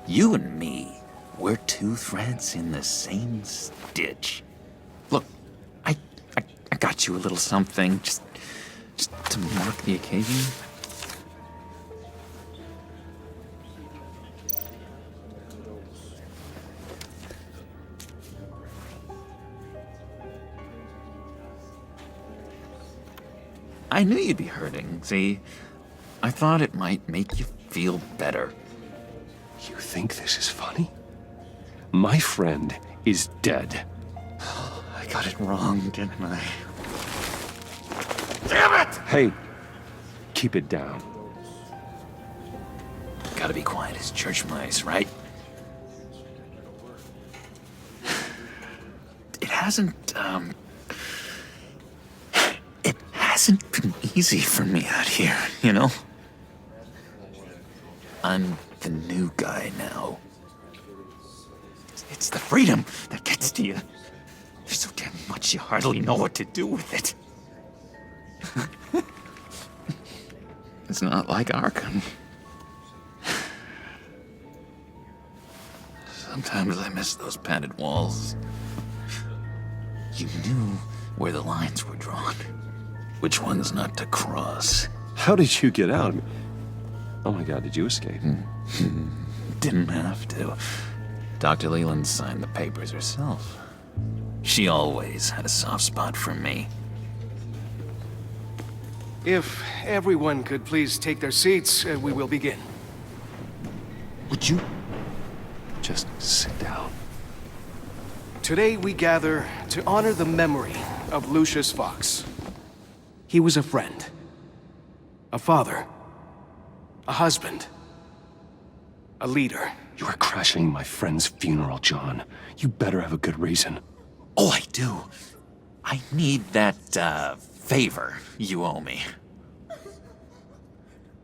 You and me, we're two threads in the same stitch. Look, I got you a little something, just to mark the occasion. I knew you'd be hurting, see? I thought it might make you feel better.
You think this is funny? My friend is dead.
I got it wrong, didn't I? Damn it!
Hey, keep it down.
Gotta be quiet as church mice, right? It hasn't been easy for me out here, you know? I'm the new guy now. It's the freedom that gets to you. There's so damn much you hardly know what to do with it. It's not like Arkham. Sometimes I miss those padded walls. You knew where the lines were drawn. Which ones not to cross.
How did you get out? Oh my god, did you escape?
Didn't have to. Dr. Leland signed the papers herself. She always had a soft spot for me.
If everyone could please take their seats, we will begin.
Would you just sit down?
Today we gather to honor the memory of Lucius Fox. He was a friend, a father, a husband, a leader.
You are crashing my friend's funeral, John. You better have a good reason.
Oh, I do. I need that, favor you owe me.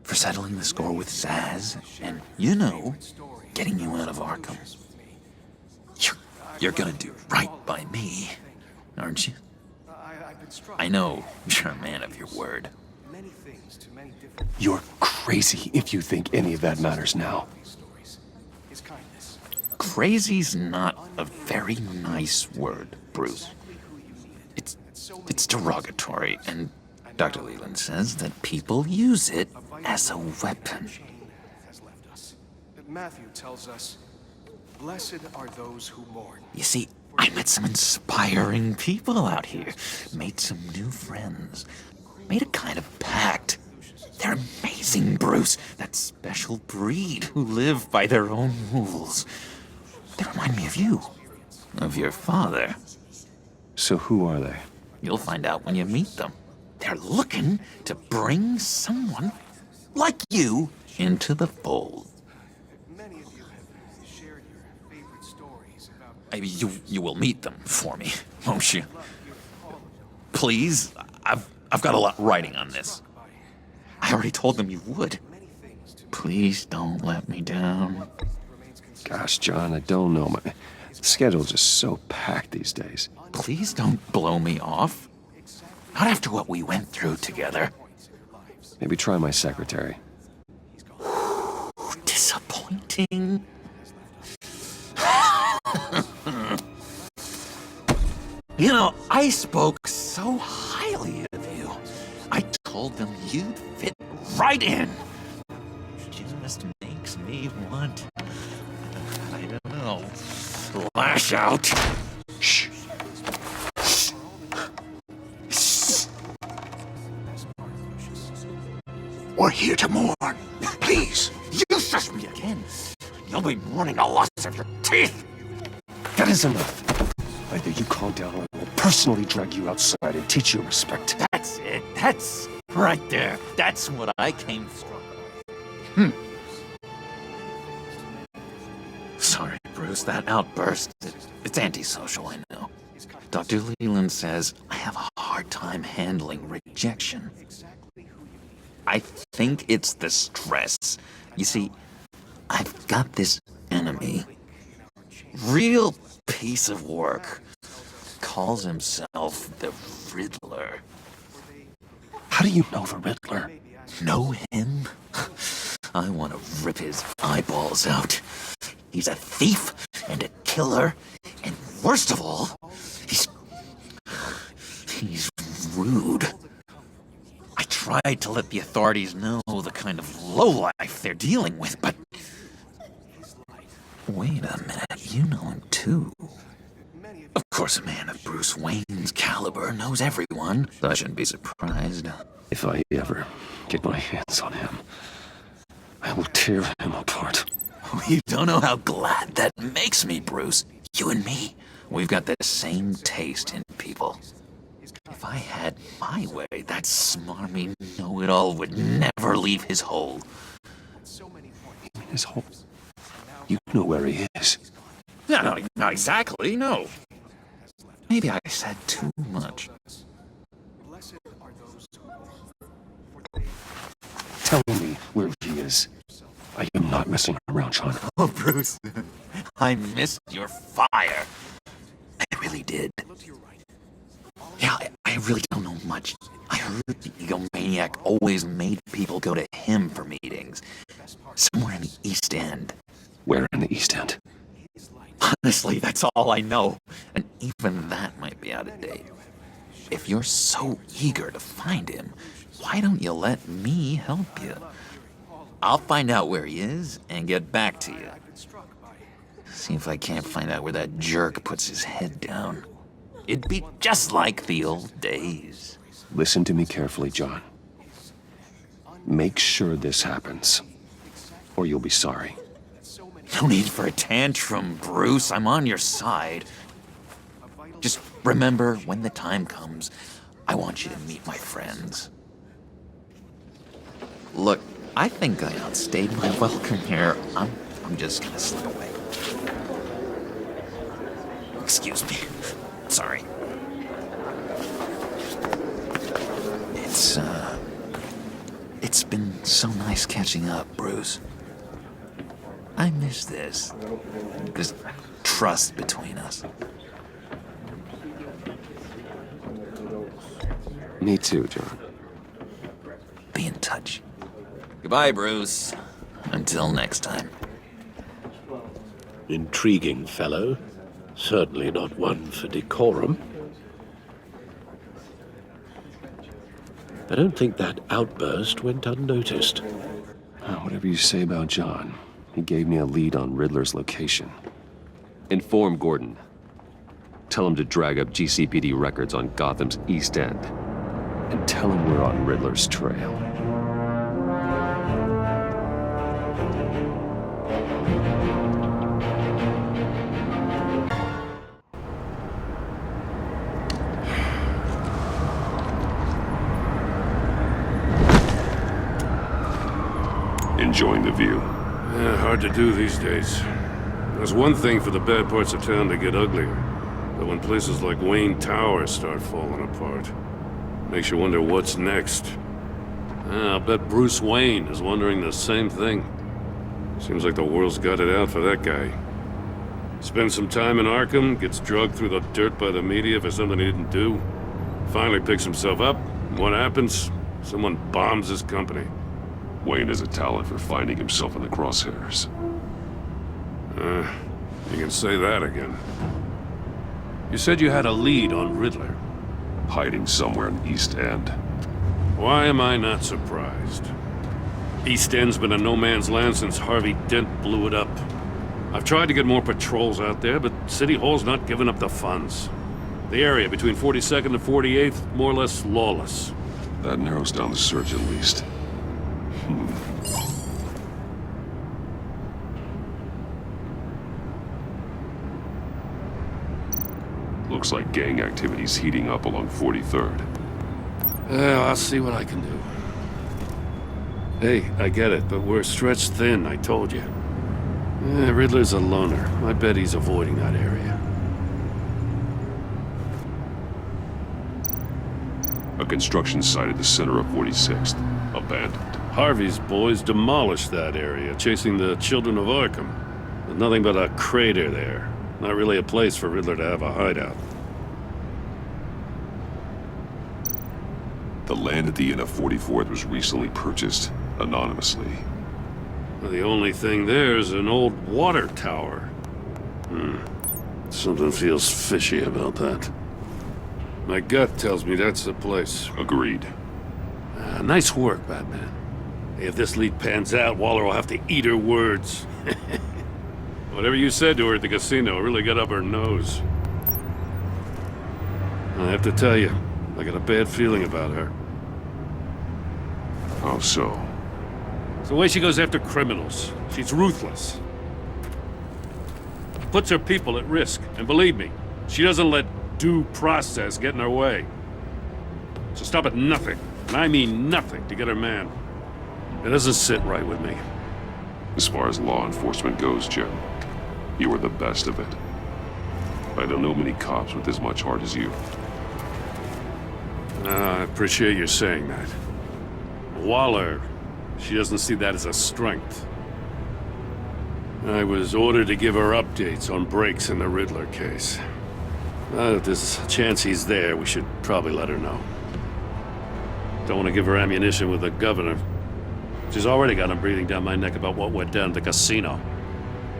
For settling the score with Zaz, and, you know, getting you out of Arkham. You're gonna do right by me, aren't you? I know you're a man of your word.
You're crazy if you think any of that matters now.
Crazy's not a very nice word, Bruce. It's derogatory, and Dr. Leland says that people use it as a weapon.
Matthew tells us, blessed are those who mourn.
You see, I met some inspiring people out here. Made some new friends. Made a kind of pact. They're amazing, Bruce. That special breed who live by their own rules. They remind me of you. Of your father.
So who are they?
You'll find out when you meet them. They're looking to bring someone like you into the fold. You will meet them for me, won't you? Please, I've got a lot riding on this. I already told them you would. Please don't let me down.
Gosh, John, I don't know. My schedule's just so packed these days.
Please don't blow me off. Not after what we went through together.
Maybe try my secretary.
Disappointing. You know, I spoke so highly of you. I told them you'd fit right in. Just makes me want, I don't know, lash out. Shh.
We're here to mourn. Please.
You shush me again. You'll be mourning the loss of your teeth.
That is enough. Either you calm down or I will personally drag you outside and teach you respect.
That's it. That's right there. That's what I came for. Sorry, Bruce, that outburst, it's antisocial, I know. Dr. Leland says I have a hard time handling rejection. I think it's the stress. You see, I've got this enemy. Real piece of work. Calls himself the Riddler.
How do you know the Riddler?
Know him? I want to rip his eyeballs out. He's a thief and a killer, and worst of all, he's rude. I tried to let the authorities know the kind of lowlife they're dealing with, but... Wait a minute, you know him too. Of course, a man of Bruce Wayne's caliber knows everyone, so I shouldn't be surprised.
If I ever get my hands on him, I will tear him apart.
You don't know how glad that makes me, Bruce. You and me, we've got the same taste in people. If I had my way, that smarmy know-it-all would never leave his hole.
His hole? You know where he is.
No, not exactly, no. Maybe I said too much.
Tell me where he is. I am not messing around, Sean.
Oh, Bruce. I missed your fire. I really did. Yeah, I really don't know much. I heard the egomaniac always made people go to him for meetings. Somewhere in the East End.
Where in the East End?
Honestly, that's all I know. And even that might be out of date. If you're so eager to find him, why don't you let me help you? I'll find out where he is and get back to you. See if I can't find out where that jerk puts his head down. It'd be just like the old days.
Listen to me carefully, John. Make sure this happens, or you'll be sorry.
No need for a tantrum, Bruce. I'm on your side. Just remember, when the time comes, I want you to meet my friends. Look, I think I outstayed my welcome here. I'm just gonna slip away. Excuse me. Sorry. It's been so nice catching up, Bruce. I miss this. This trust between us.
Me too, John.
Be in touch. Goodbye, Bruce. Until next time.
Intriguing fellow. Certainly not one for decorum. I don't think that outburst went unnoticed.
Whatever you say about John, he gave me a lead on Riddler's location. Inform Gordon. Tell him to drag up GCPD records on Gotham's East End. And tell him we're on Riddler's trail.
Enjoying the view.
Yeah, hard to do these days. There's one thing for the bad parts of town to get uglier. But when places like Wayne Tower start falling apart, makes you wonder what's next. I'll bet Bruce Wayne is wondering the same thing. Seems like the world's got it out for that guy. Spends some time in Arkham, gets drugged through the dirt by the media for something he didn't do. Finally picks himself up. What happens? Someone bombs his company.
Wayne has a talent for finding himself in the crosshairs.
You can say that again. You said you had a lead on Riddler.
Hiding somewhere in East End.
Why am I not surprised? East End's been a no-man's land since Harvey Dent blew it up. I've tried to get more patrols out there, but City Hall's not giving up the funds. The area between 42nd and 48th, more or less lawless.
That narrows down the search at least. Looks like gang activity's heating up along 43rd.
Yeah, I'll see what I can do. Hey, I get it, but we're stretched thin, I told you. Riddler's a loner. I bet he's avoiding that area.
A construction site at the center of 46th. Abandoned.
Harvey's boys demolished that area, chasing the children of Arkham. There's nothing but a crater there. Not really a place for Riddler to have a hideout.
The land at the end of 44th was recently purchased anonymously.
Well, the only thing there is an old water tower. Something feels fishy about that. My gut tells me that's the place.
Agreed.
Nice work, Batman. If this lead pans out, Waller will have to eat her words. Whatever you said to her at the casino really got up her nose. I have to tell you, I got a bad feeling about her.
How so?
It's the way she goes after criminals. She's ruthless. Puts her people at risk. And believe me, she doesn't let due process get in her way. So stop at nothing, and I mean nothing, to get her man. It doesn't sit right with me.
As far as law enforcement goes, Jim, you were the best of it. I don't know many cops with as much heart as you.
I appreciate you saying that. Waller, she doesn't see that as a strength. I was ordered to give her updates on breaks in the Riddler case. If there's a chance he's there, we should probably let her know. Don't want to give her ammunition with the governor. She's already got him breathing down my neck about what went down at the casino.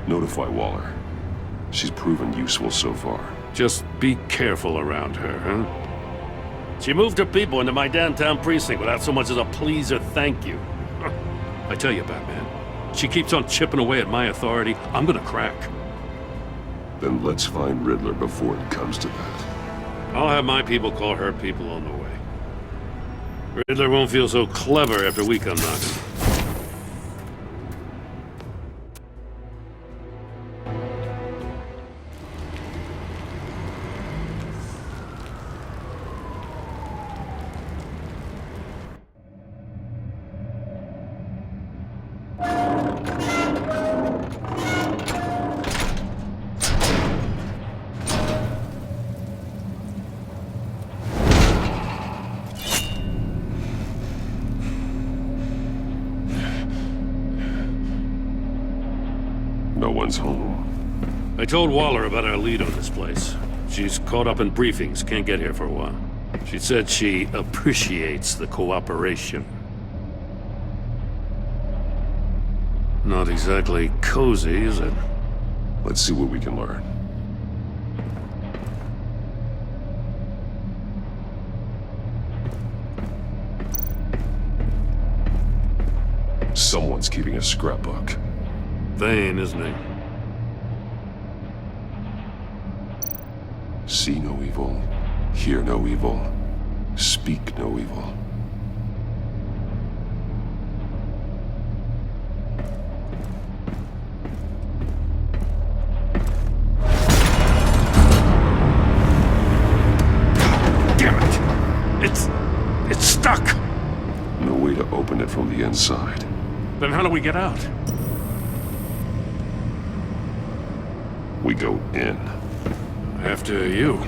Notify Waller. She's proven useful so far.
Just be careful around her, huh? She moved her people into my downtown precinct without so much as a please or thank you. I tell you, Batman, she keeps on chipping away at my authority, I'm gonna crack.
Then let's find Riddler before it comes to that.
I'll have my people call her people on the way. Riddler won't feel so clever after we come knocking.
No one's home.
I told Waller about our lead on this place. She's caught up in briefings, can't get here for a while. She said she appreciates the cooperation. Not exactly cozy, is it?
Let's see what we can learn. Someone's keeping a scrapbook.
Vain, isn't he?
See no evil, hear no evil, speak no evil.
Damn it! It's stuck!
No way to open it from the inside.
Then how do we get out?
We go in.
After you.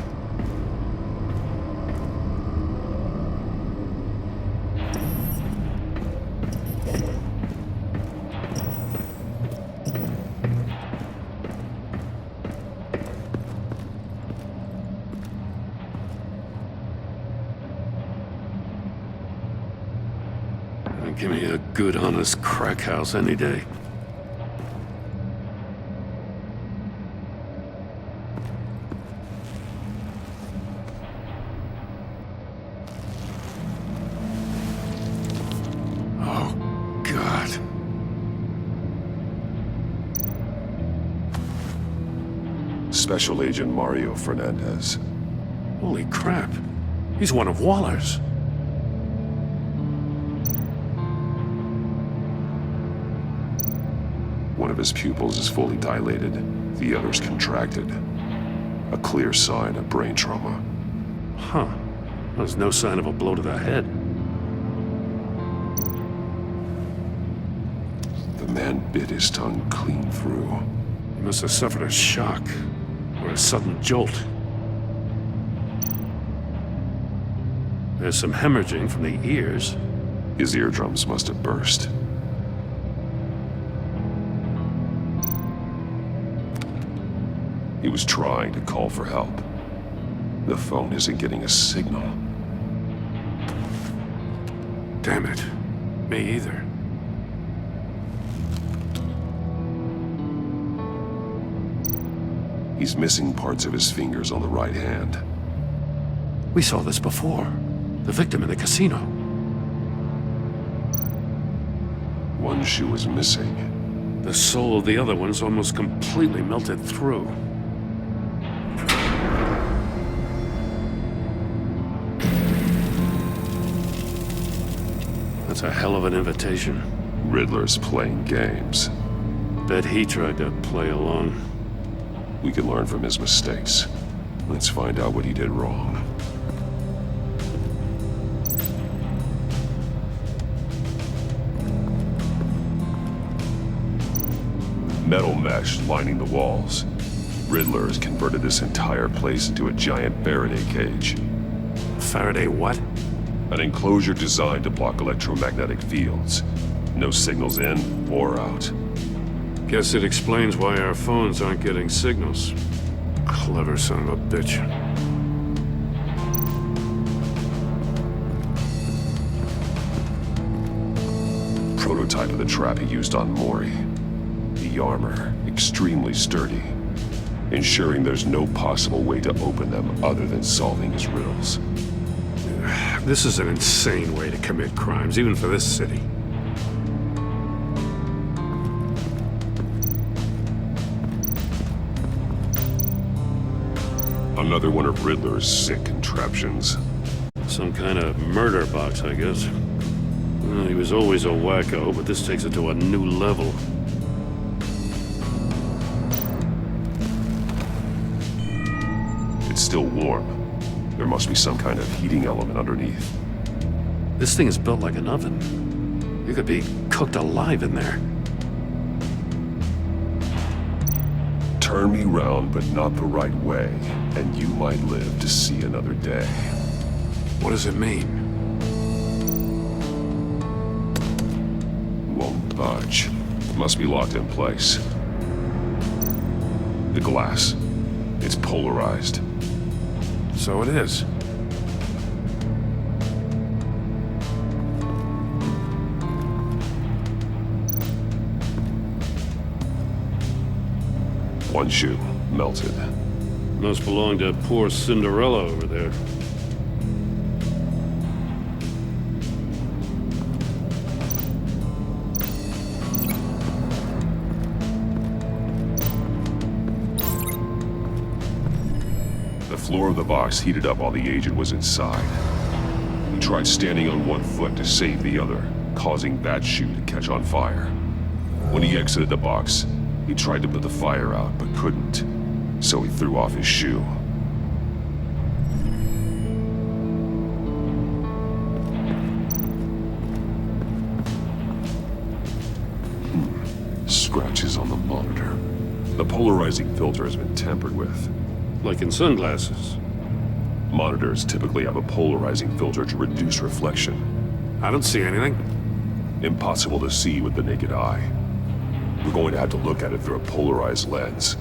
Give me a good, honest crack house any day.
Special Agent Mario Fernandez.
Holy crap. He's one of Waller's.
One of his pupils is fully dilated, the other's contracted. A clear sign of brain trauma.
Huh. There's no sign of a blow to the head.
The man bit his tongue clean through.
He must have suffered a shock, or a sudden jolt. There's some hemorrhaging from the ears.
His eardrums must have burst. He was trying to call for help. The phone isn't getting a signal.
Damn it. Me either.
He's missing parts of his fingers on the right hand.
We saw this before. The victim in the casino.
One shoe is missing.
The sole of the other one's almost completely melted through. That's a hell of an invitation.
Riddler's playing games.
Bet he tried to play along.
We can learn from his mistakes. Let's find out what he did wrong. Metal mesh lining the walls. Riddler has converted this entire place into a giant Faraday cage.
Faraday what?
An enclosure designed to block electromagnetic fields. No signals in or out.
Guess it explains why our phones aren't getting signals. Clever son of a bitch.
Prototype of the trap he used on Mori. The armor, extremely sturdy, ensuring there's no possible way to open them other than solving his riddles.
This is an insane way to commit crimes, even for this city.
Another one of Riddler's sick contraptions.
Some kind of murder box, I guess. Well, he was always a wacko, but this takes it to a new level.
It's still warm. There must be some kind of heating element underneath.
This thing is built like an oven. You could be cooked alive in there.
Turn me round, but not the right way, and you might live to see another day.
What does it mean?
Won't budge. Must be locked in place. The glass. It's polarized.
So it is.
One shoe, melted.
Must belong to poor Cinderella over there.
The floor of the box heated up while the agent was inside. He tried standing on one foot to save the other, causing that shoe to catch on fire. When he exited the box, he tried to put the fire out, but couldn't, so he threw off his shoe. Scratches on the monitor. The polarizing filter has been tampered with.
Like in sunglasses.
Monitors typically have a polarizing filter to reduce reflection.
I don't see anything.
Impossible to see with the naked eye. We're going to have to look at it through a polarized lens.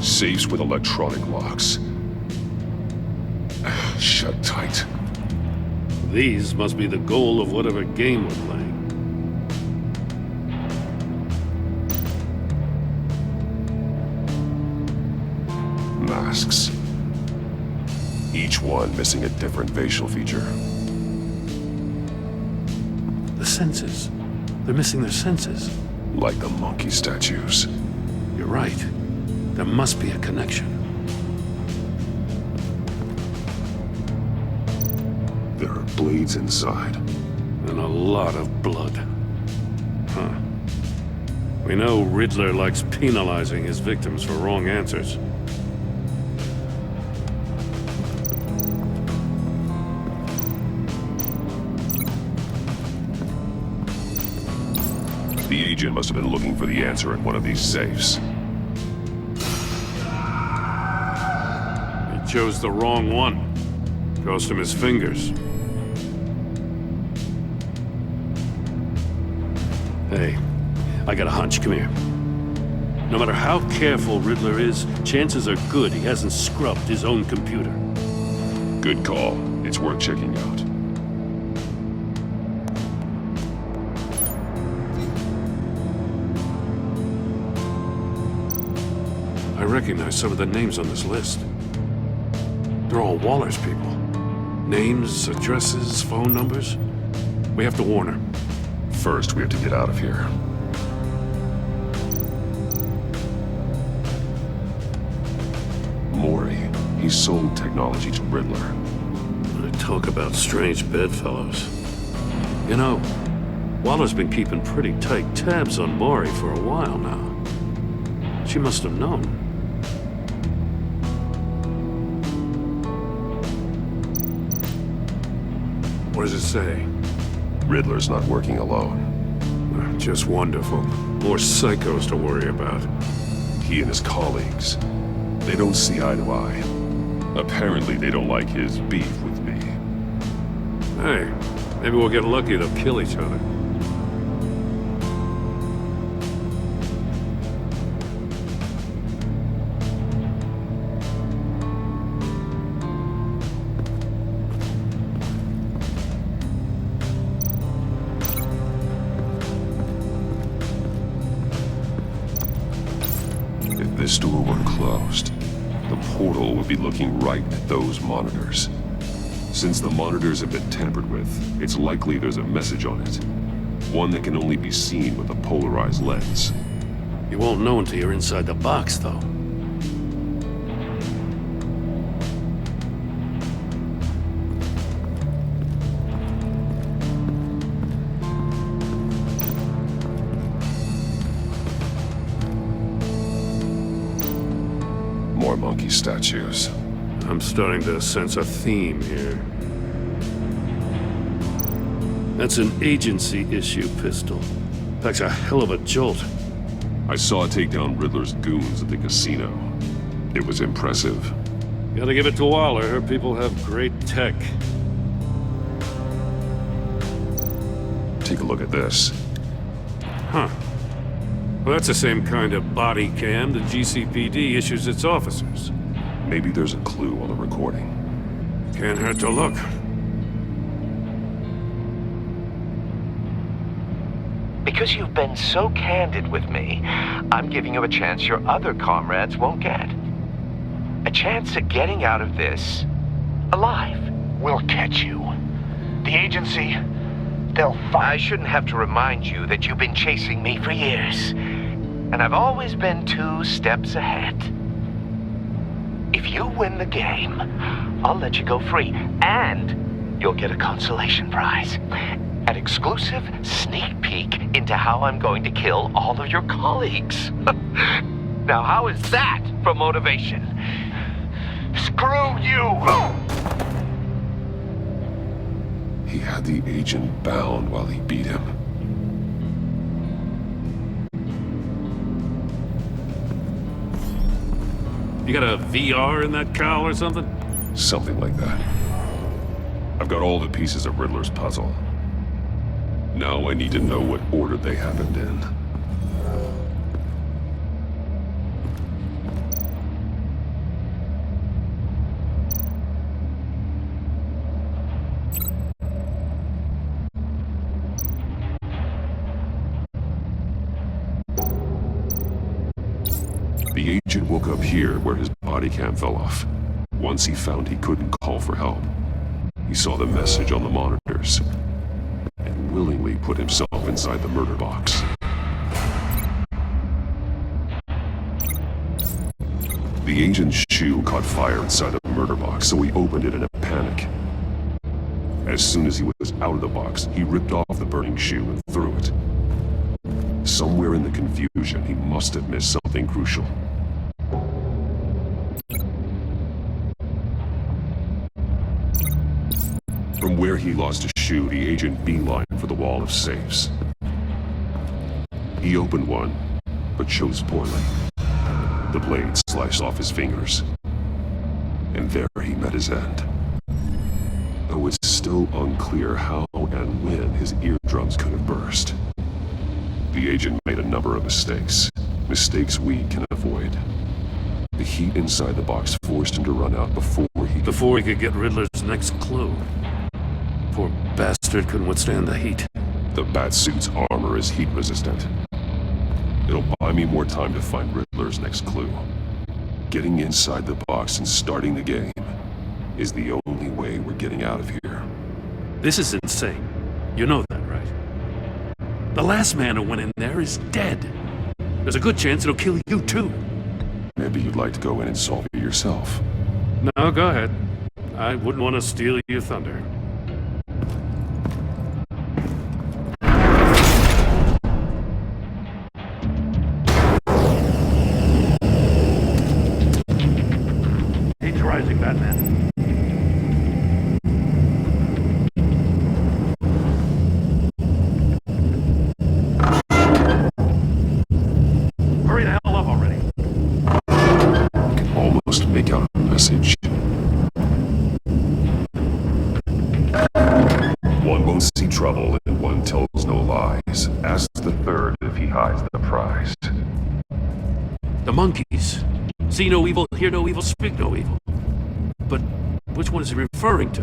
Safes with electronic locks. Shut tight.
These must be the goal of whatever game we're playing.
Masks. Each one missing a different facial feature.
The senses. They're missing their senses.
Like the monkey statues.
You're right. There must be a connection.
There are blades inside.
And a lot of blood. Huh. We know Riddler likes penalizing his victims for wrong answers.
The agent must have been looking for the answer in one of these safes.
He chose the wrong one. Cost him his fingers. Hey, I got a hunch. Come here. No matter how careful Riddler is, chances are good he hasn't scrubbed his own computer.
Good call. It's worth checking out.
I recognize some of the names on this list. They're all Waller's people. Names, addresses, phone numbers. We have to warn her.
First, we have to get out of here. Mori. He sold technology to Riddler.
Talk about strange bedfellows. You know, Waller's been keeping pretty tight tabs on Mori for a while now. She must have known.
What does it say? Riddler's not working alone.
Just wonderful. More psychos to worry about.
He and his colleagues, they don't see eye to eye. Apparently they don't like his beef with me.
Hey, maybe we'll get lucky they'll kill each other.
If this door were closed, the portal would be looking right at those monitors. Since the monitors have been tampered with, it's likely there's a message on it. One that can only be seen with a polarized lens.
You won't know until you're inside the box, though.
More monkey statues.
I'm starting to sense a theme here. That's an agency issue pistol. Packs a hell of a jolt.
I saw it take down Riddler's goons at the casino. It was impressive.
Gotta give it to Waller. Her people have great tech.
Take a look at this.
Huh. Well, that's the same kind of body cam the GCPD issues its officers.
Maybe there's a clue on the recording.
Can't hurt to look.
Because you've been so candid with me, I'm giving you a chance your other comrades won't get. A chance at getting out of this alive.
We'll catch you. The agency, they'll find...
I shouldn't have to remind you that you've been chasing me for years. And I've always been 2 steps ahead. If you win the game, I'll let you go free. And you'll get a consolation prize. An exclusive sneak peek into how I'm going to kill all of your colleagues. Now, how is that for motivation? Screw you!
He had the agent bound while he beat him.
You got a VR in that cowl or something?
Something like that. I've got all the pieces of Riddler's puzzle. Now I need to know what order they happened in. The agent woke up here where his body cam fell off. Once he found he couldn't call for help, he saw the message on the monitors and willingly put himself inside the murder box. The agent's shoe caught fire inside the murder box, so he opened it in a panic. As soon as he was out of the box, he ripped off the burning shoe and threw it. Somewhere in the confusion, he must have missed something crucial. From where he lost his shoe, the agent beelined for the wall of safes. He opened one, but chose poorly. The blade sliced off his fingers. And there he met his end. Though it's still unclear how and when his eardrums could have burst. The agent made a number of mistakes. Mistakes we can avoid. The heat inside the box forced him to run out before he
could get Riddler's next clue. Poor bastard couldn't withstand the heat.
The Batsuit's armor is heat resistant. It'll buy me more time to find Riddler's next clue. Getting inside the box and starting the game is the only way we're getting out of here.
This is insane. You know that, right? The last man who went in there is dead. There's a good chance it'll kill you too.
Maybe you'd like to go in and solve it yourself.
No, go ahead. I wouldn't want to steal your thunder. Heat's rising, Batman.
trouble and one tells no lies. Ask the third if he hides the prize.
The monkeys. See no evil, hear no evil, speak no evil. But which one is he referring to?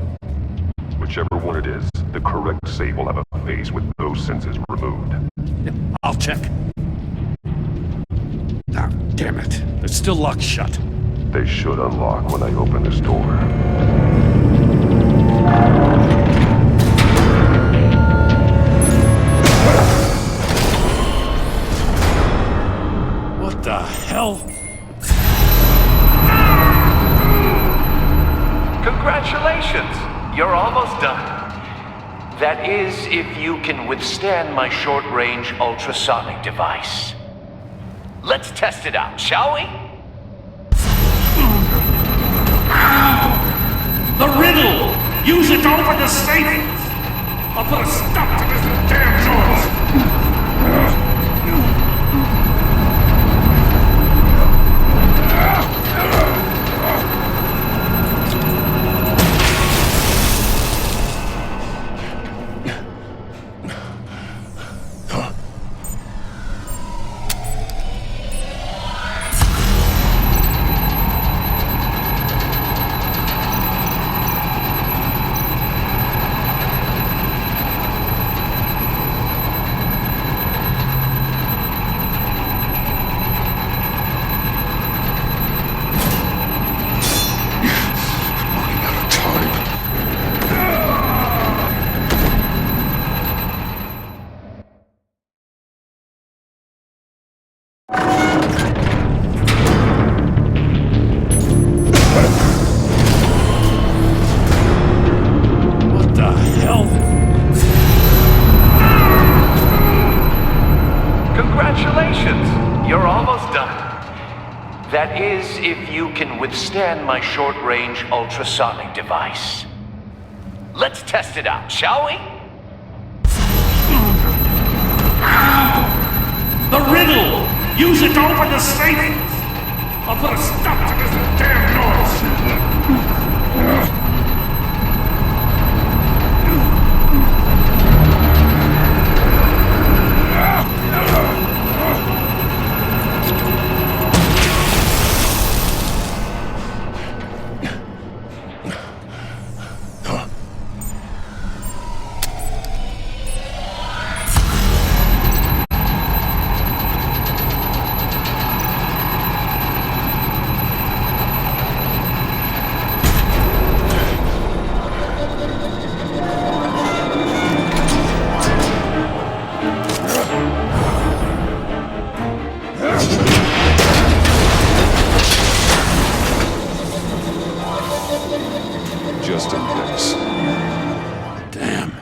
Whichever one it is, the correct save will have a face with those senses removed.
Yeah, I'll check. Ah, damn it. It's still locked shut.
They should unlock when I open this door.
What the hell?
Congratulations! You're almost done. That is, if you can withstand my short-range ultrasonic device. Let's test it out, shall we?
The riddle! Use it to open the safe! I'll put a stop to this damn noise!
That is, if you can withstand my short-range ultrasonic device. Let's test it out, shall we?
The riddle! Use it to open the safe! I'll put a stop to this damn noise!
Just in case.
Damn.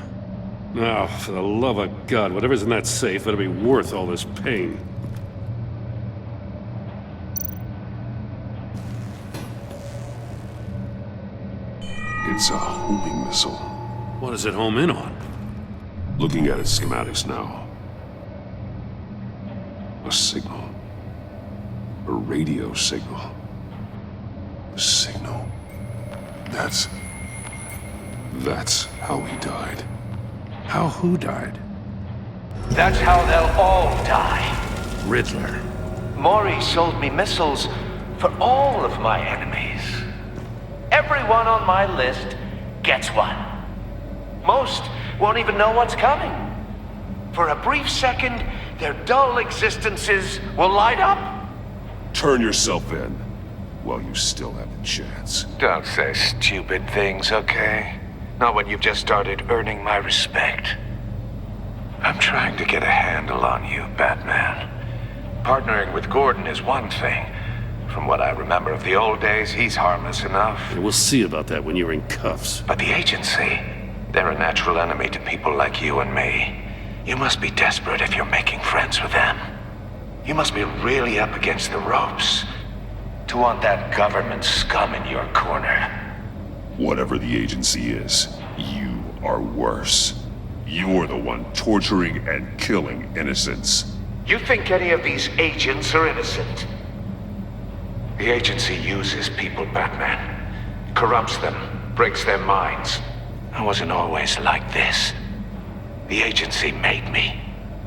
Now, for the love of God, whatever's in that safe better be worth all this pain.
It's a homing missile.
What does it home in on?
Looking at its schematics now. A signal. A radio signal. A signal. That's how he died.
How who died?
That's how they'll all die.
Riddler.
Maury sold me missiles for all of my enemies. Everyone on my list gets one. Most won't even know what's coming. For a brief second, their dull existences will light up.
Turn yourself in while you still have the chance.
Don't say stupid things, okay? Not when you've just started earning my respect. I'm trying to get a handle on you, Batman. Partnering with Gordon is one thing. From what I remember of the old days, he's harmless enough.
And we'll see about that when you're in cuffs.
But the agency, they're a natural enemy to people like you and me. You must be desperate if you're making friends with them. You must be really up against the ropes to want that government scum in your corner.
Whatever the agency is, you are worse. You're the one torturing and killing innocents.
You think any of these agents are innocent? The agency uses people, Batman. Corrupts them, breaks their minds. I wasn't always like this. The agency made me.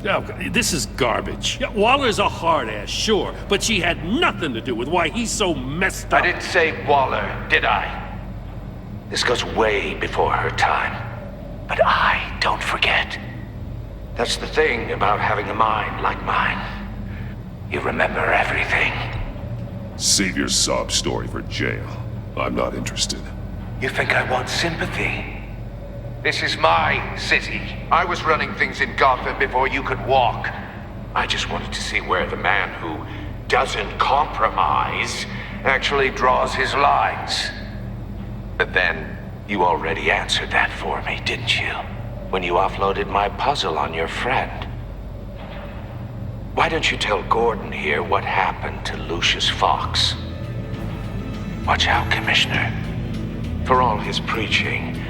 Oh, this is garbage. Yeah, Waller's a hard-ass, sure, but she had nothing to do with why he's so messed up.
I didn't say Waller, did I? This goes way before her time. But I don't forget. That's the thing about having a mind like mine. You remember everything.
Save your sob story for jail. I'm not interested.
You think I want sympathy? This is my city. I was running things in Gotham before you could walk. I just wanted to see where the man who doesn't compromise actually draws his lines. But then, you already answered that for me, didn't you? When you offloaded my puzzle on your friend. Why don't you tell Gordon here what happened to Lucius Fox? Watch out, Commissioner. For all his preaching,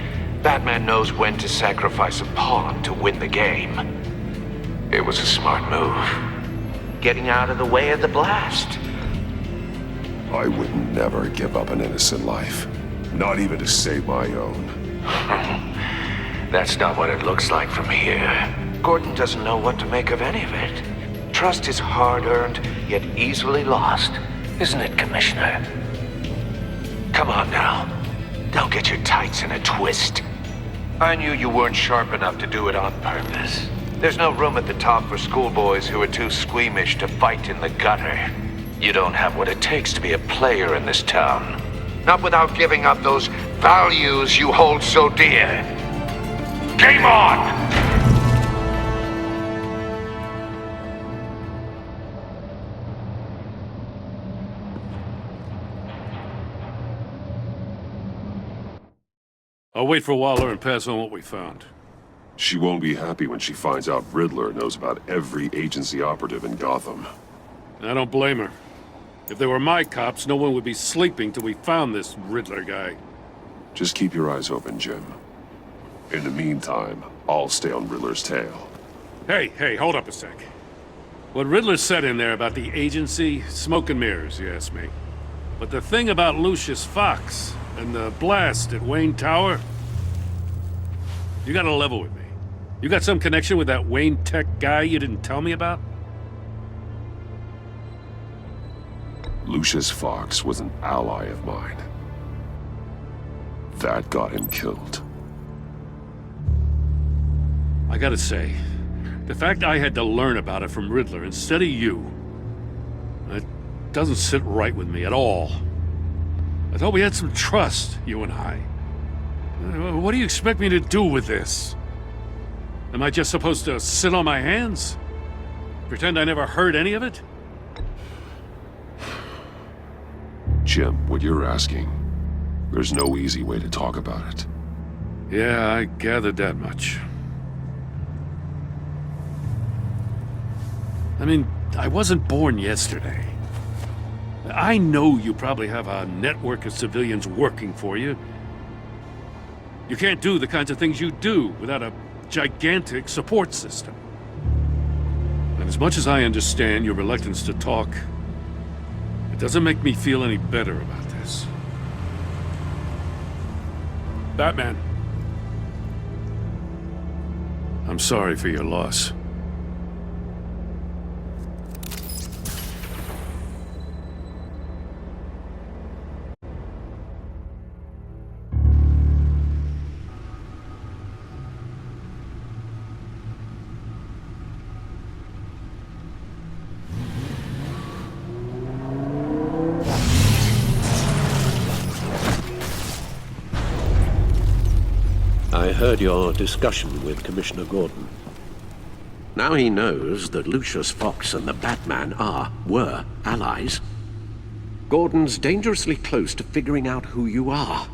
Batman knows when to sacrifice a pawn to win the game. It was a smart move. Getting out of the way of the blast.
I would never give up an innocent life. Not even to save my own.
That's not what it looks like from here. Gordon doesn't know what to make of any of it. Trust is hard-earned, yet easily lost. Isn't it, Commissioner? Come on now. Don't get your tights in a twist. I knew you weren't sharp enough to do it on purpose. There's no room at the top for schoolboys who are too squeamish to fight in the gutter. You don't have what it takes to be a player in this town. Not without giving up those values you hold so dear. Game on!
I'll wait for Waller and pass on what we found.
She won't be happy when she finds out Riddler knows about every agency operative in Gotham.
I don't blame her. If they were my cops, no one would be sleeping till we found this Riddler guy.
Just keep your eyes open, Jim. In the meantime, I'll stay on Riddler's tail.
Hey, hold up a sec. What Riddler said in there about the agency, smoke and mirrors, you ask me. But the thing about Lucius Fox and the blast at Wayne Tower, you gotta level with me. You got some connection with that Wayne Tech guy you didn't tell me about?
Lucius Fox was an ally of mine. That got him killed.
I gotta say, the fact I had to learn about it from Riddler instead of you, it doesn't sit right with me at all. I thought we had some trust, you and I. What do you expect me to do with this? Am I just supposed to sit on my hands? Pretend I never heard any of it?
Jim, what you're asking, there's no easy way to talk about it.
Yeah, I gathered that much. I mean, I wasn't born yesterday. I know you probably have a network of civilians working for you. You can't do the kinds of things you do without a gigantic support system. And as much as I understand your reluctance to talk, it doesn't make me feel any better about this. Batman. I'm sorry for your loss.
I heard your discussion with Commissioner Gordon. Now he knows that Lucius Fox and the Batman were allies. Gordon's dangerously close to figuring out who you are.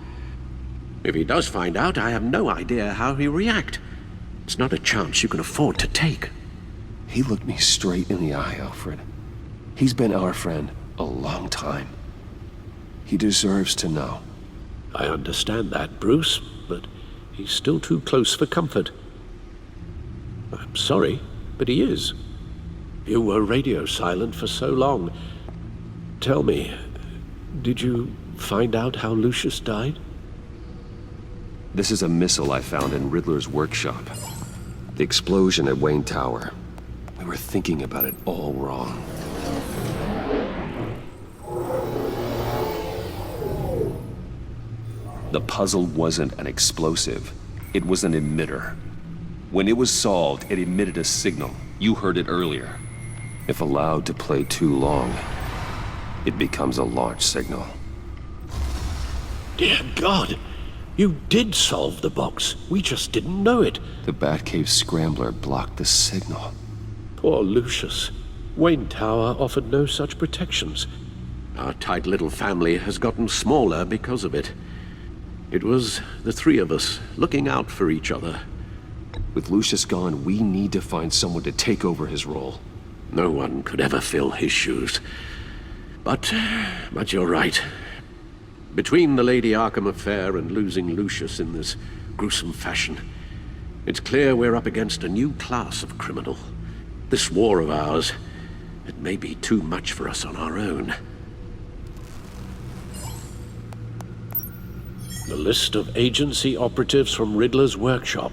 If he does find out, I have no idea how he'll react. It's not a chance you can afford to take.
He looked me straight in the eye, Alfred. He's been our friend a long time. He deserves to know.
I understand that, Bruce, but he's still too close for comfort. I'm sorry, but he is. You were radio silent for so long. Tell me, did you find out how Lucius died?
This is a missile I found in Riddler's workshop. The explosion at Wayne Tower. We were thinking about it all wrong. The puzzle wasn't an explosive. It was an emitter. When it was solved, it emitted a signal. You heard it earlier. If allowed to play too long, it becomes a launch signal.
Dear God! You did solve the box. We just didn't know it.
The Batcave scrambler blocked the signal.
Poor Lucius. Wayne Tower offered no such protections. Our tight little family has gotten smaller because of it. It was the three of us looking out for each other.
With Lucius gone, we need to find someone to take over his role.
No one could ever fill his shoes. But you're right. Between the Lady Arkham affair and losing Lucius in this gruesome fashion, it's clear we're up against a new class of criminal. This war of ours, it may be too much for us on our own. The list of agency operatives from Riddler's workshop.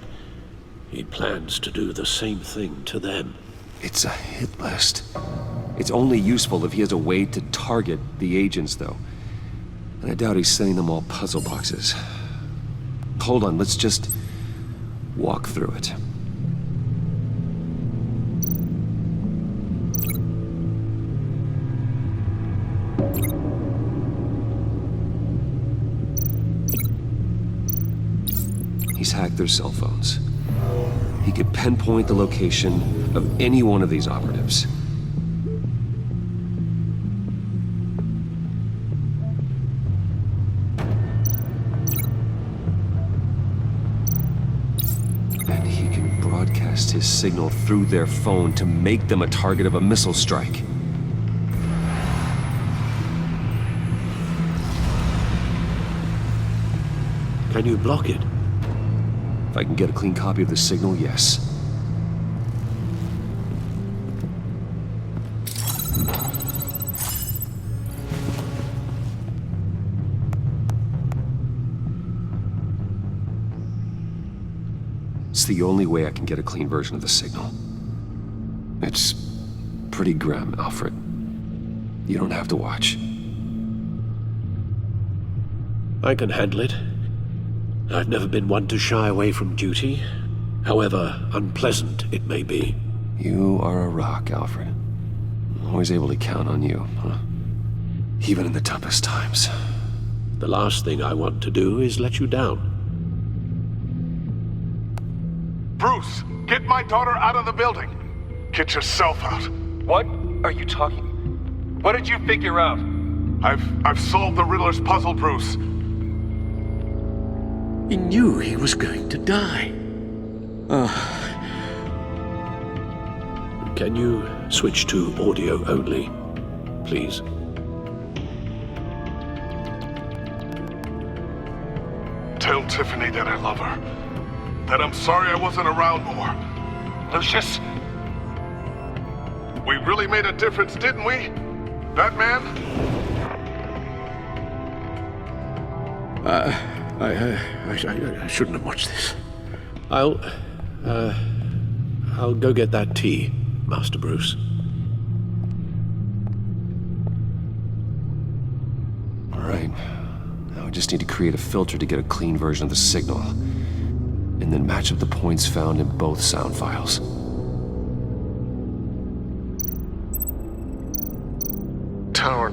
He plans to do the same thing to them.
It's a hit list. It's only useful if he has a way to target the agents, though. And I doubt he's sending them all puzzle boxes. Hold on, let's just walk through it. He's hacked their cell phones. He could pinpoint the location of any one of these operatives. And he can broadcast his signal through their phone to make them a target of a missile strike.
Can you block it?
If I can get a clean copy of the signal, yes. It's the only way I can get a clean version of the signal. It's pretty grim, Alfred. You don't have to watch.
I can handle it. I've never been one to shy away from duty, however unpleasant it may be.
You are a rock, Alfred. I'm always able to count on you, huh? Even in the toughest times.
The last thing I want to do is let you down.
Bruce, get my daughter out of the building. Get yourself out.
What are you talking? What did you figure out?
I've solved the Riddler's puzzle, Bruce.
He knew he was going to die. Can you switch to audio only, please?
Tell Tiffany that I love her. That I'm sorry I wasn't around more.
Lucius?
We really made a difference, didn't we? Batman?
I shouldn't have watched this. I'll go get that tea, Master Bruce.
All right. Now I just need to create a filter to get a clean version of the signal. And then match up the points found in both sound files.
Tower.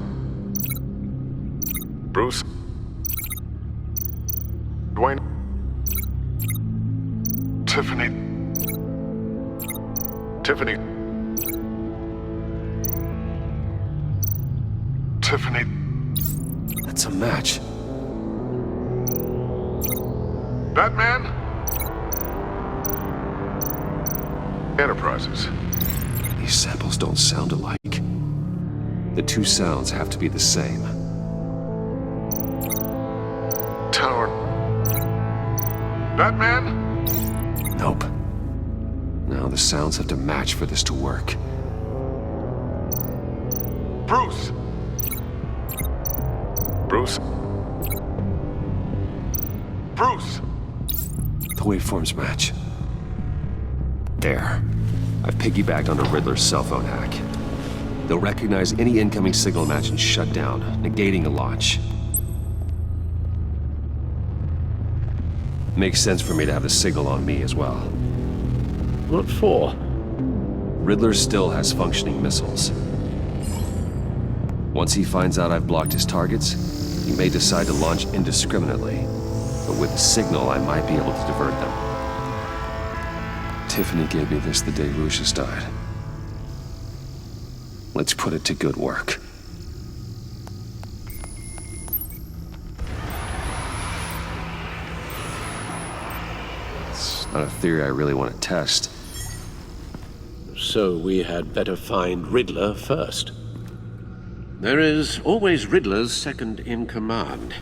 Bruce. Dwayne. Tiffany. Tiffany. Tiffany.
That's a match.
Batman? Enterprises.
These samples don't sound alike. The two sounds have to be the same.
Tower. Batman?
Nope. Now the sounds have to match for this to work.
Bruce! Bruce? Bruce!
The waveforms match. There. I've piggybacked onto Riddler's cell phone hack. They'll recognize any incoming signal match and shut down, negating a launch. Makes sense for me to have the signal on me as well.
What for?
Riddler still has functioning missiles. Once he finds out I've blocked his targets, he may decide to launch indiscriminately. But with the signal, I might be able to divert them. Tiffany gave me this the day Lucius died. Let's put it to good work. It's not a theory I really want to test.
So we had better find Riddler first. There is always Riddler's second-in-command.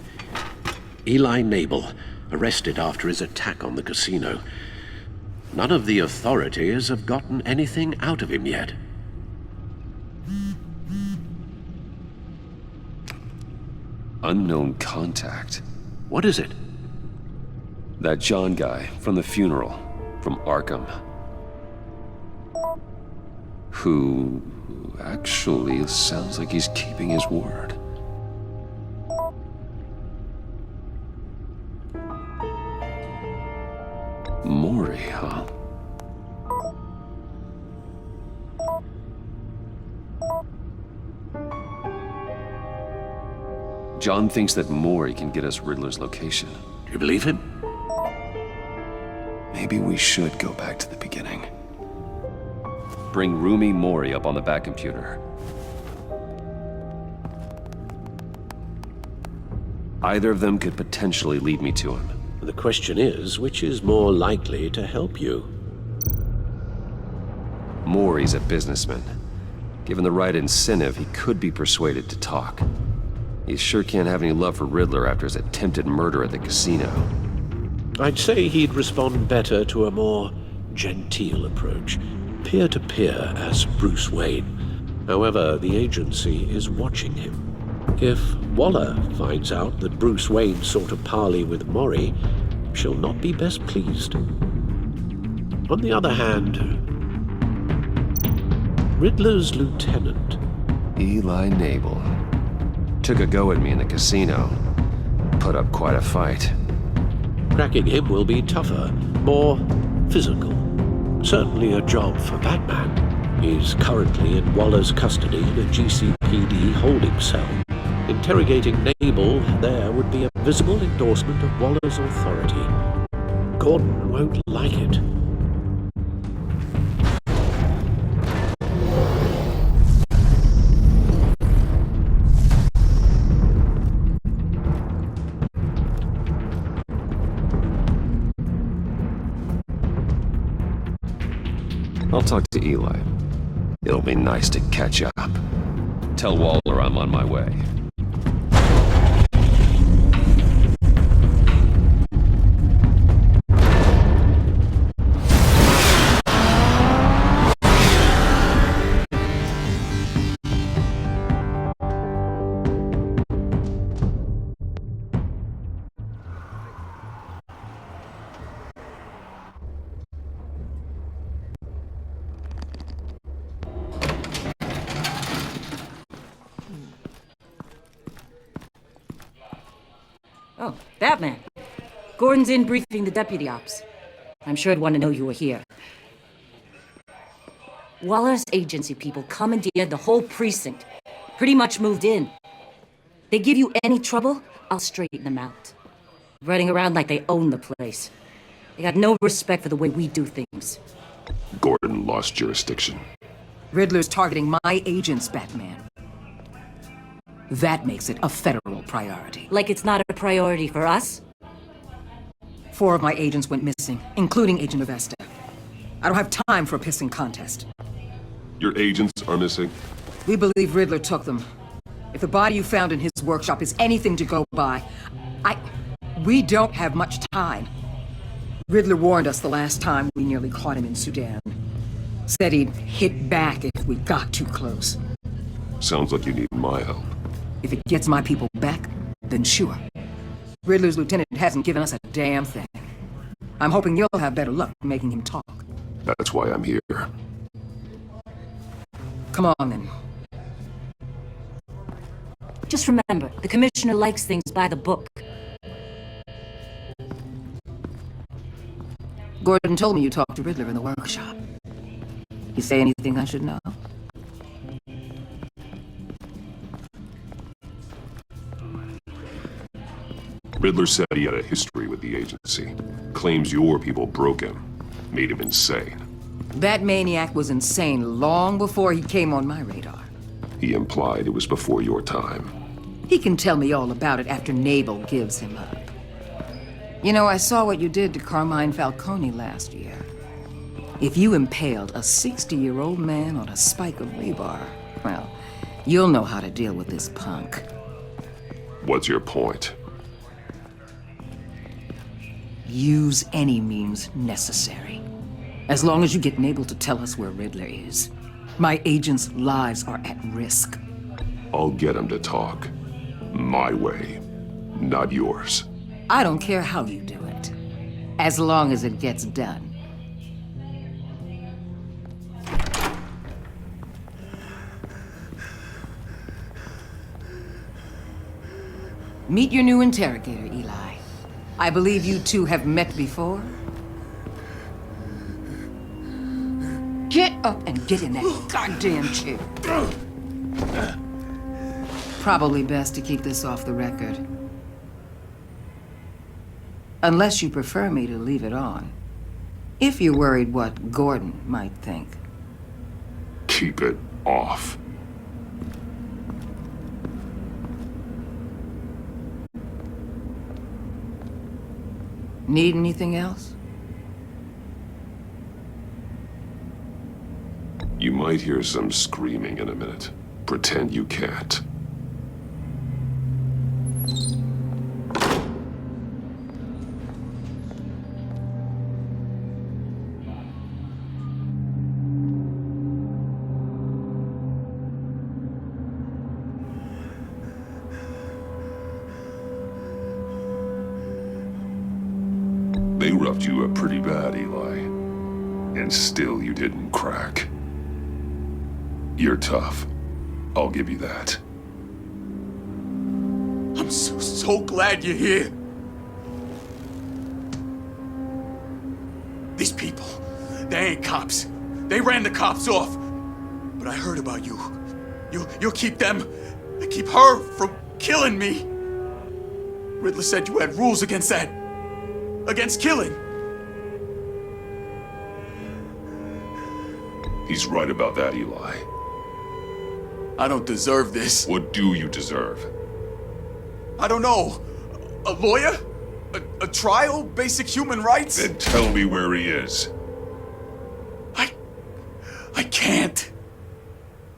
Eli Nabel, arrested after his attack on the casino. None of the authorities have gotten anything out of him yet.
Unknown contact.
What is it?
That John guy from the funeral, from Arkham. Who actually sounds like he's keeping his word. Maury, huh? John thinks that Maury can get us Riddler's location.
Do you believe him?
Maybe we should go back to the beginning. Bring Rumi Mori up on the back computer. Either of them could potentially lead me to him.
The question is, which is more likely to help you?
Mori's a businessman. Given the right incentive, he could be persuaded to talk. He sure can't have any love for Riddler after his attempted murder at the casino.
I'd say he'd respond better to a more genteel approach. Peer-to-peer as Bruce Wayne. However, the agency is watching him. If Waller finds out that Bruce Wayne sought a parley with Mori, she'll not be best pleased. On the other hand, Riddler's lieutenant,
Eli Nabel, took a go at me in the casino. Put up quite a fight.
Cracking him will be tougher, more physical. Certainly a job for Batman. He's currently in Waller's custody in a GCPD holding cell. Interrogating Nabel there would be a visible endorsement of Waller's authority. Gordon won't like it.
I'll talk to Eli. It'll be nice to catch up. Tell Waller I'm on my way.
Oh, Batman. Gordon's in briefing the deputy ops. I'm sure he'd want to know you were here. Waller's agency people commandeered the whole precinct. Pretty much moved in. They give you any trouble, I'll straighten them out. Running around like they own the place. They got no respect for the way we do things.
Gordon lost jurisdiction.
Riddler's targeting my agents, Batman. That makes it a federal priority.
Like it's not a priority for us?
4 of my agents went missing, including Agent Avesta. I don't have time for a pissing contest.
Your agents are missing?
We believe Riddler took them. If the body you found in his workshop is anything to go by, we don't have much time. Riddler warned us the last time we nearly caught him in Sudan. Said he'd hit back if we got too close.
Sounds like you need my help.
If it gets my people back, then sure. Riddler's lieutenant hasn't given us a damn thing. I'm hoping you'll have better luck making him talk.
That's why I'm here.
Come on, then.
Just remember, the Commissioner likes things by the book.
Gordon told me you talked to Riddler in the workshop. You say anything I should know?
Riddler said he had a history with the agency. Claims your people broke him. Made him insane.
That maniac was insane long before he came on my radar.
He implied it was before your time.
He can tell me all about it after Nabel gives him up. You know, I saw what you did to Carmine Falcone last year. If you impaled a 60-year-old man on a spike of rebar, well, you'll know how to deal with this punk.
What's your point?
Use any means necessary. As long as you get Nabel to tell us where Riddler is. My agents' lives are at risk.
I'll get him to talk. My way, not yours.
I don't care how you do it, as long as it gets done. Meet your new interrogator, Eli. I believe you two have met before. Get up and get in that goddamn chair. Probably best to keep this off the record. Unless you prefer me to leave it on. If you're worried what Gordon might think.
Keep it off.
Need anything else?
You might hear some screaming in a minute. Pretend you can't. They roughed you up pretty bad, Eli. And still you didn't crack. You're tough. I'll give you that.
I'm so glad you're here. These people, they ain't cops. They ran the cops off. But I heard about you. You'll keep them, keep her from killing me. Riddler said you had rules against that. Against killing.
He's right about that, Eli.
I don't deserve this.
What do you deserve?
I don't know. A lawyer? A trial? Basic human rights?
Then tell me where he is.
I can't.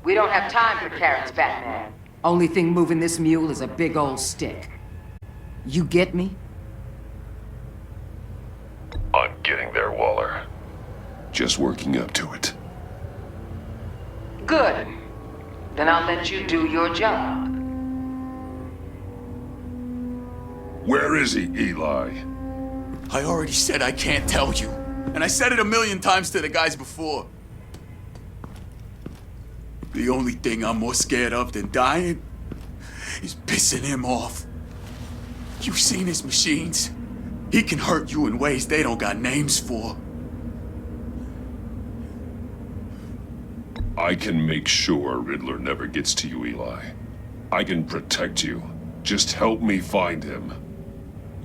We don't have time for carrots, Batman. Only thing moving this mule is a big old stick. You get me?
I'm getting there, Waller. Just working up to it.
Good. Then I'll let you do your job.
Where is he, Eli?
I already said I can't tell you. And I said it 1,000,000 times to the guys before. The only thing I'm more scared of than dying is pissing him off. You've seen his machines. He can hurt you in ways they don't got names for.
I can make sure Riddler never gets to you, Eli. I can protect you. Just help me find him.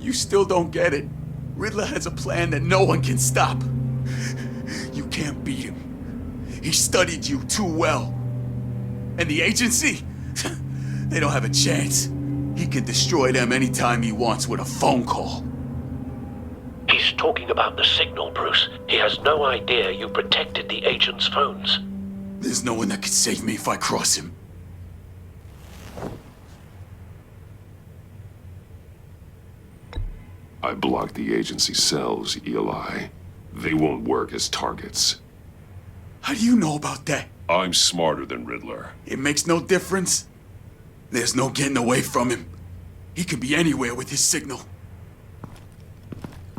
You still don't get it. Riddler has a plan that no one can stop. You can't beat him. He studied you too well. And the agency? They don't have a chance. He can destroy them anytime he wants with a phone call.
He's talking about the signal, Bruce. He has no idea you protected the agent's phones.
There's no one that can save me if I cross him.
I blocked the agency cells, Eli. They won't work as targets.
How do you know about that?
I'm smarter than Riddler.
It makes no difference. There's no getting away from him. He can be anywhere with his signal.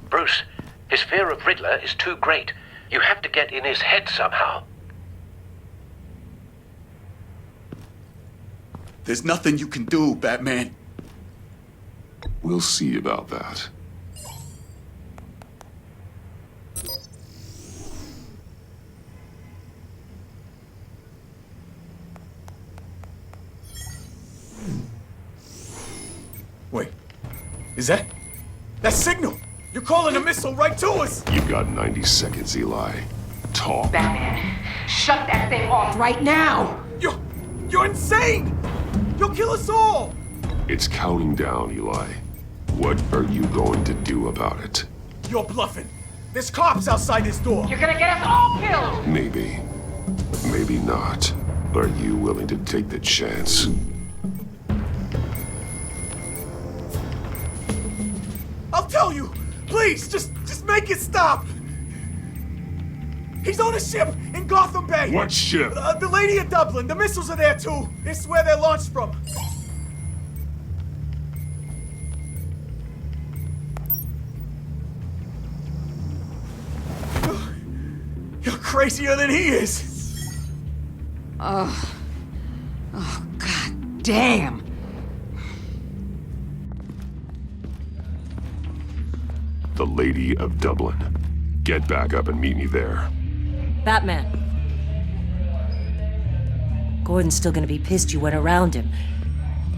Bruce, his fear of Riddler is too great. You have to get in his head somehow.
There's nothing you can do, Batman.
We'll see about that.
Wait, is that signal? You're calling a missile right to us!
You've got 90 seconds, Eli. Talk.
Batman, shut that thing off right now!
You're insane! You'll kill us all!
It's counting down, Eli. What are you going to do about it?
You're bluffing. There's cops outside this door.
You're gonna get us all killed!
Maybe. Maybe not. Are you willing to take the chance?
I'll tell you! Please, just make it stop! He's on a ship in Gotham Bay!
What ship?
The Lady of Dublin. The missiles are there too. It's where they're launched from. You're crazier than he is!
Oh, God damn!
The Lady of Dublin. Get back up and meet me there.
Batman. Gordon's still gonna be pissed you went around him,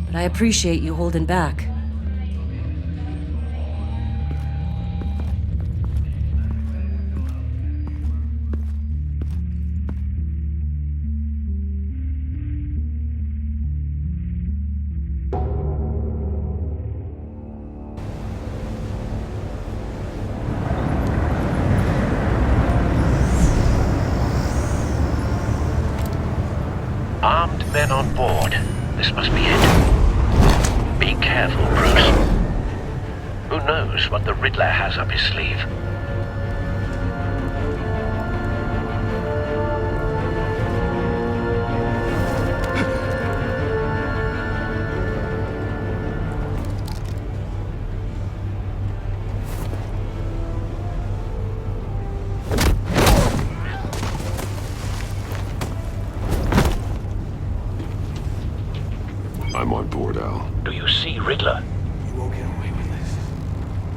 but I appreciate you holding back.
Armed men on board. This must be it. Be careful, Bruce. Who knows what the Riddler has up his sleeve?
I'm on board, Al.
Do you see Riddler?
You won't get away with this.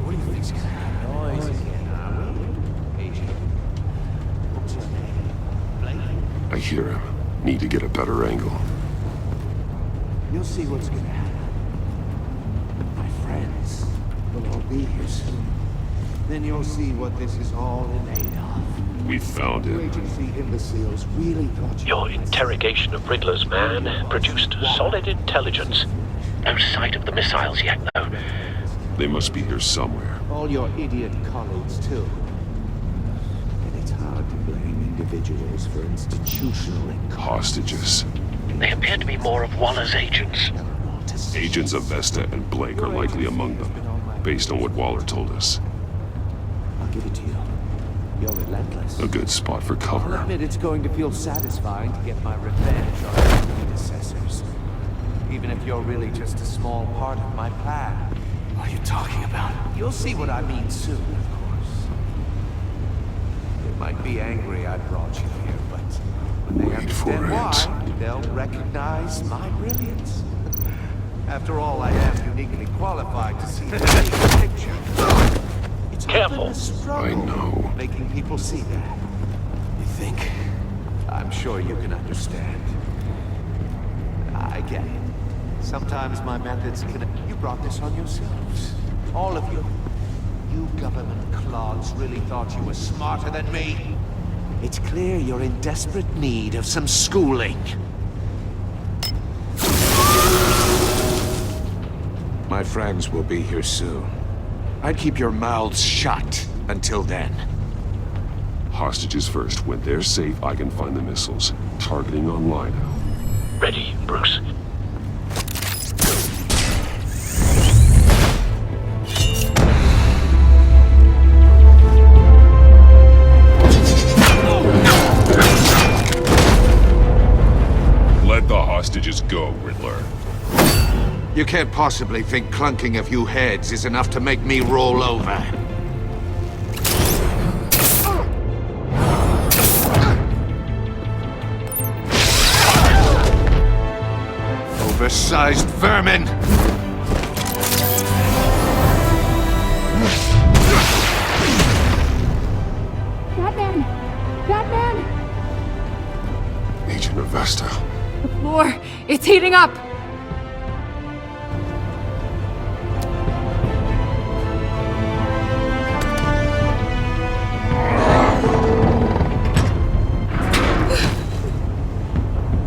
What do you think's gonna happen? Noise again, are we? Agent. What's your name? Blake?
I hear him. Need to get a better angle.
You'll see what's gonna happen. My friends will all be here soon. Then you'll see what this is all in aid of.
We found him.
Agency imbeciles really thought you...
Your interrogation of Riddler's man produced solid intelligence. No sight of the missiles yet, though.
They must be here somewhere.
All your idiot colleagues, too. And it's hard to blame individuals for institutional
Hostages.
They appear to be more of Waller's agents.
Agents of Vesta and Blake are likely among them, based on what Waller told us.
I'll give it to you. You're relentless.
A good spot for
I'll
cover.
admit it's going to feel satisfying to get my revenge on my predecessors. Even if you're really just a small part of my plan.
What are you talking about?
You'll see what I mean soon, of course. They might be angry I brought you here, but when they understand why, they'll recognize my brilliance. After all, I am uniquely qualified to see the big picture. It's
Careful.
a struggle
I know.
making people see that.
You think?
I'm sure you can understand. I get it. Sometimes my methods can... You brought this on yourselves. All of you. You government clods really thought you were smarter than me. It's clear you're in desperate need of some schooling. My friends will be here soon. I'd keep your mouths shut until then.
Hostages first. When they're safe, I can find the missiles. Targeting online now.
Ready, Bruce.
Let the hostages go, Riddler.
You can't possibly think clunking a few heads is enough to make me roll over. dog-sized vermin!
Batman! Batman!
Agent Avesta.
The floor, it's heating up!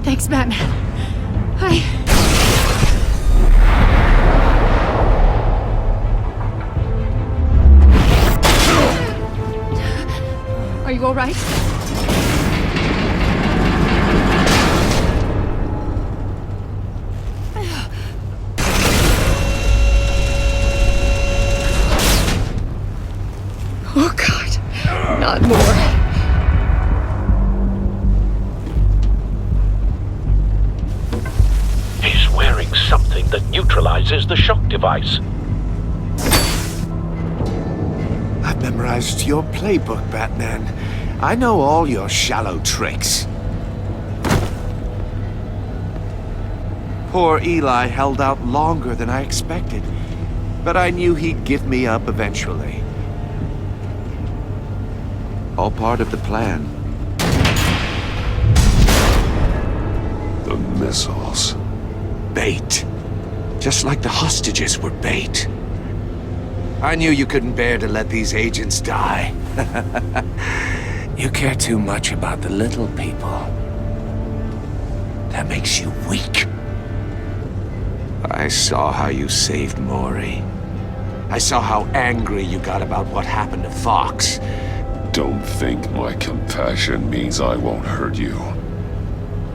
Thanks, Batman. Are you all right? Oh, God. Not more.
He's wearing something that neutralizes the shock device.
I've memorized your playbook, Batman. I know all your shallow tricks. Poor Eli held out longer than I expected, but I knew he'd give me up eventually. All part of the plan.
The missiles.
Bait. Just like the hostages were bait. I knew you couldn't bear to let these agents die. You care too much about the little people. That makes you weak. I saw how you saved Maury. I saw how angry you got about what happened to Fox.
Don't think my compassion means I won't hurt you.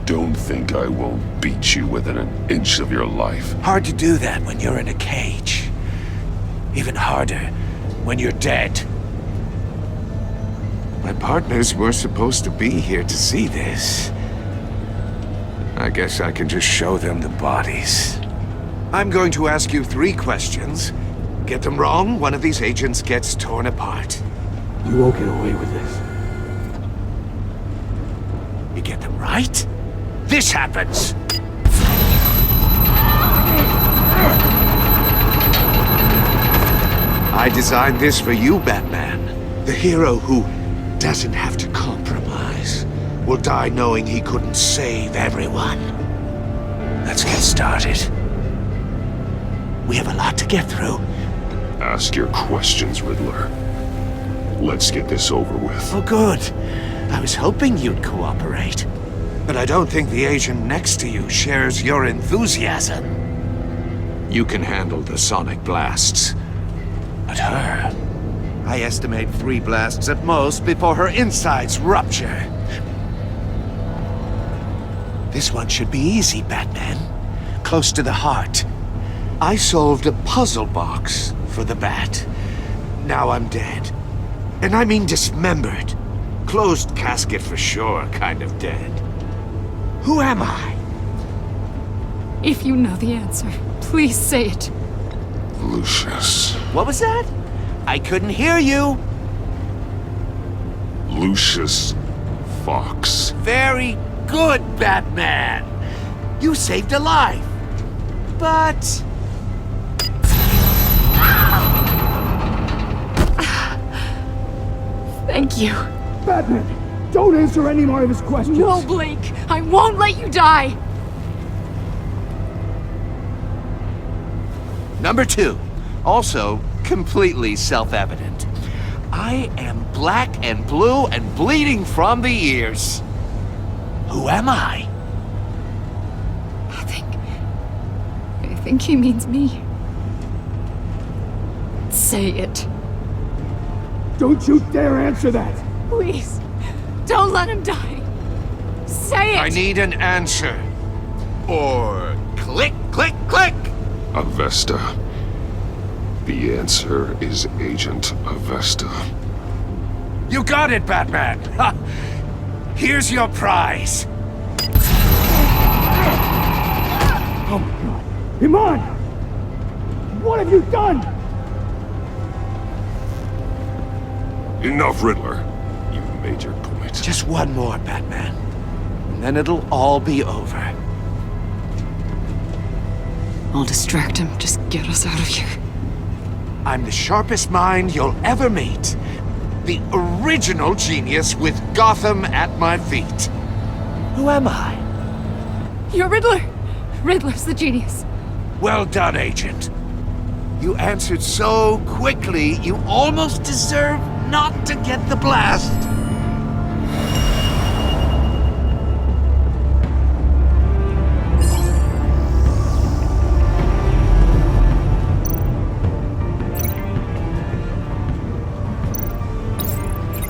Don't think I won't beat you within an inch of your life.
Hard to do that when you're in a cage. Even harder when you're dead. My partners were supposed to be here to see this. I guess I can just show them the bodies. I'm going to ask you 3 questions. Get them wrong, one of these agents gets torn apart.
You won't get away with this.
You get them right, this happens! I designed this for you, Batman. The hero who doesn't have to compromise will die knowing he couldn't save everyone. Let's get started. We have a lot to get through.
Ask your questions, Riddler. Let's get this over with.
Oh, good. I was hoping you'd cooperate. But I don't think the agent next to you shares your enthusiasm. You can handle the sonic blasts. But her... I estimate 3 blasts at most before her insides rupture. This one should be easy, Batman. Close to the heart. I solved a puzzle box for the Bat. Now I'm dead. And I mean dismembered. Closed casket for sure, kind of dead. Who am I?
If you know the answer, please say it.
Lucius.
What was that? I couldn't hear you.
Lucius Fox.
Very good, Batman. You saved a life. But...
Thank you.
Batman, don't answer any more of his questions.
No, Blake. I won't let you die.
Number 2. Also, completely self-evident. I am black and blue and bleeding from the ears. Who am I?
I think he means me. Say it.
Don't you dare answer that!
Please, don't let him die. Say it!
I need an answer. Or click, click, click!
Avesta. The answer is Agent Avesta.
You got it, Batman! Ha. Here's your prize.
Oh my God. Iman! What have you done?
Enough, Riddler. You've made your point.
Just one more, Batman. And then it'll all be over.
I'll distract him. Just get us out of here.
I'm the sharpest mind you'll ever meet. The original genius with Gotham at my feet. Who am I?
You're Riddler! Riddler's the genius.
Well done, Agent. You answered so quickly, you almost deserve not to get the blast.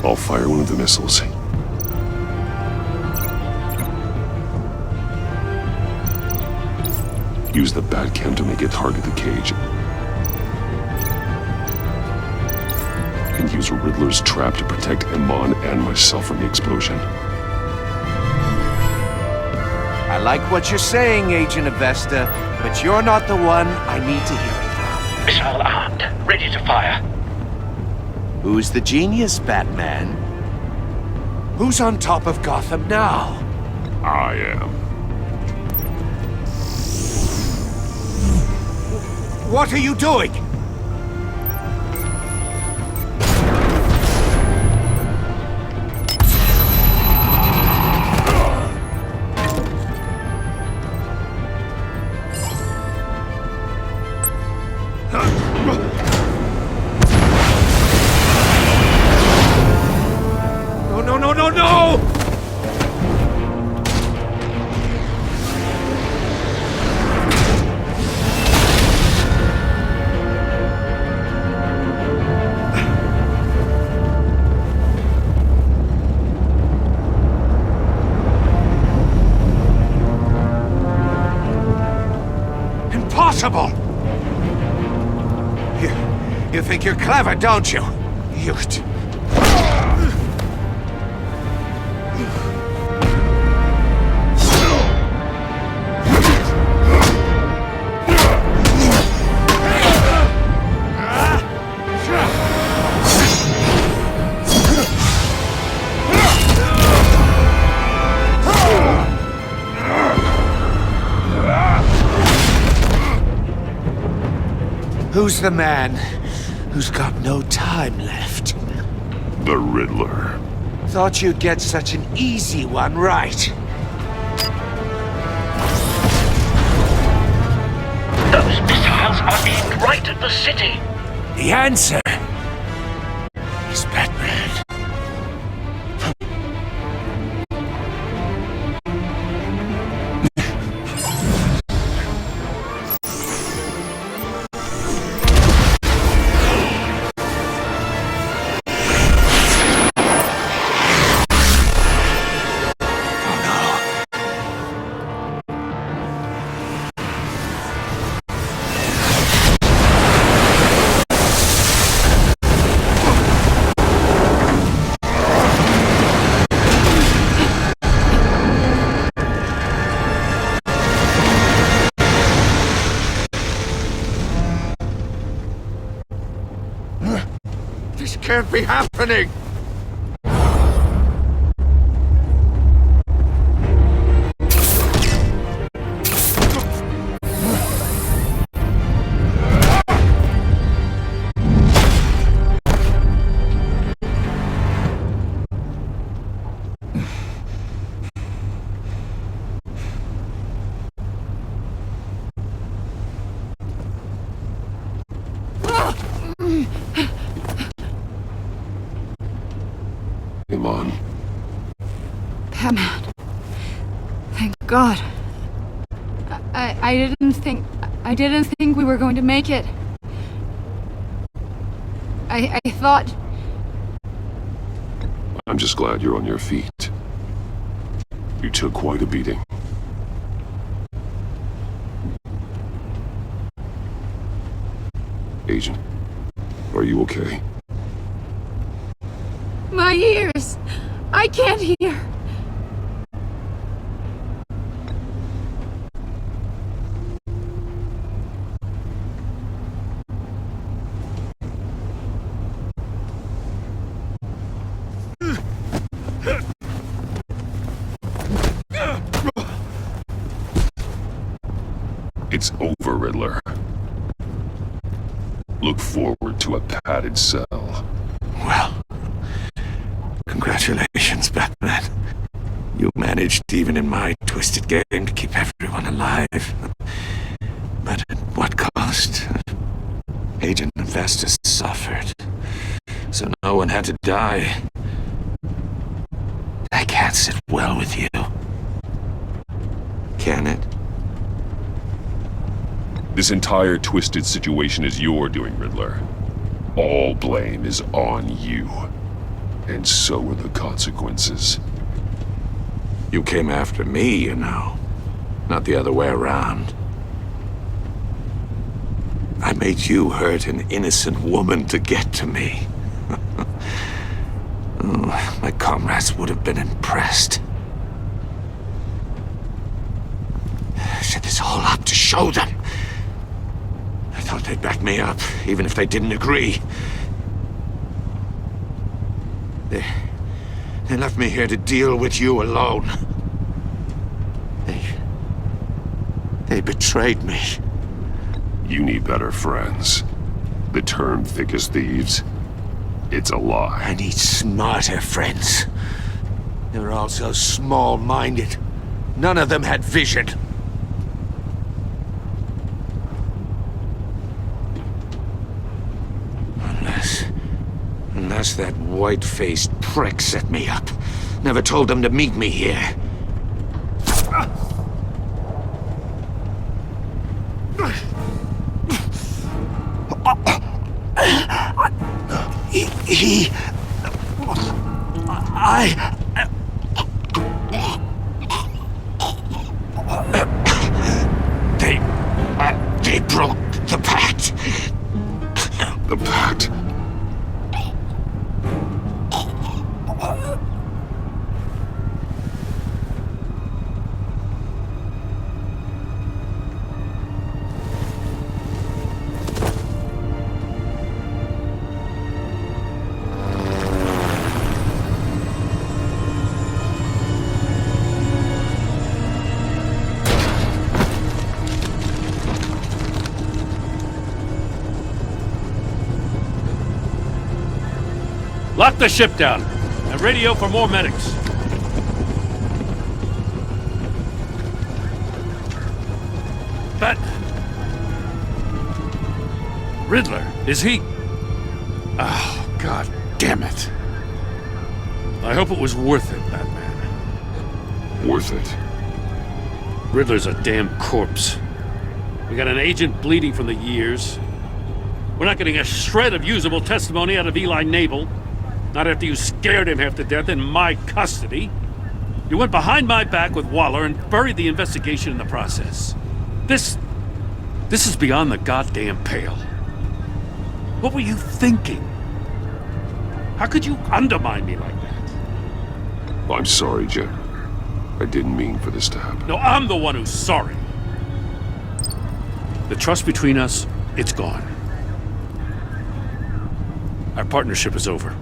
I'll fire one of the missiles. Use the Batcam to make it target the cage. And use a Riddler's trap to protect Iman and myself from the explosion.
I like what you're saying, Agent Avesta, but you're not the one I need to hear it from.
Missile armed, ready to fire.
Who's the genius, Batman? Who's on top of Gotham now?
I am.
What are you doing? No! Impossible! You think you're clever, don't you? Who's the man who's got no time left?
The Riddler.
Thought you'd get such an easy one right.
Those missiles are aimed right at the city.
The answer is Batman. This can't be happening!
Iman.
Batman. Thank God. I didn't think we were going to make it. I thought...
I'm just glad you're on your feet. You took quite a beating. Agent, are you okay?
My ears! I can't hear!
It's over, Riddler. Look forward to a padded cell.
Well, congratulations, Batman. You managed, even in my twisted game, to keep everyone alive. But at what cost? Agent Investus suffered, so no one had to die. I can't sit well with you. Can it?
This entire twisted situation is your doing, Riddler. All blame is on you. And so are the consequences.
You came after me, you know. Not the other way around. I made you hurt an innocent woman to get to me. Oh, my comrades would have been impressed. I set this all up to show them. I thought they'd back me up, even if they didn't agree. They left me here to deal with you alone. They betrayed me.
You need better friends. The term thick as thieves, it's a lie.
I need smarter friends. They were all so small-minded. None of them had vision. Unless that white-faced prick set me up. Never told them to meet me here. They broke the pact.
The pact?
Lock the ship down, and radio for more medics. Riddler, is he? Oh, God damn it. I hope it was worth it, Batman.
Worth it?
Riddler's a damn corpse. We got an agent bleeding from the years. We're not getting a shred of usable testimony out of Eli Nabel. Not after you scared him half to death in my custody. You went behind my back with Waller and buried the investigation in the process. This is beyond the goddamn pale. What were you thinking? How could you undermine me like that?
I'm sorry, Jet. I didn't mean for this to happen.
No, I'm the one who's sorry. The trust between us, it's gone. Our partnership is over.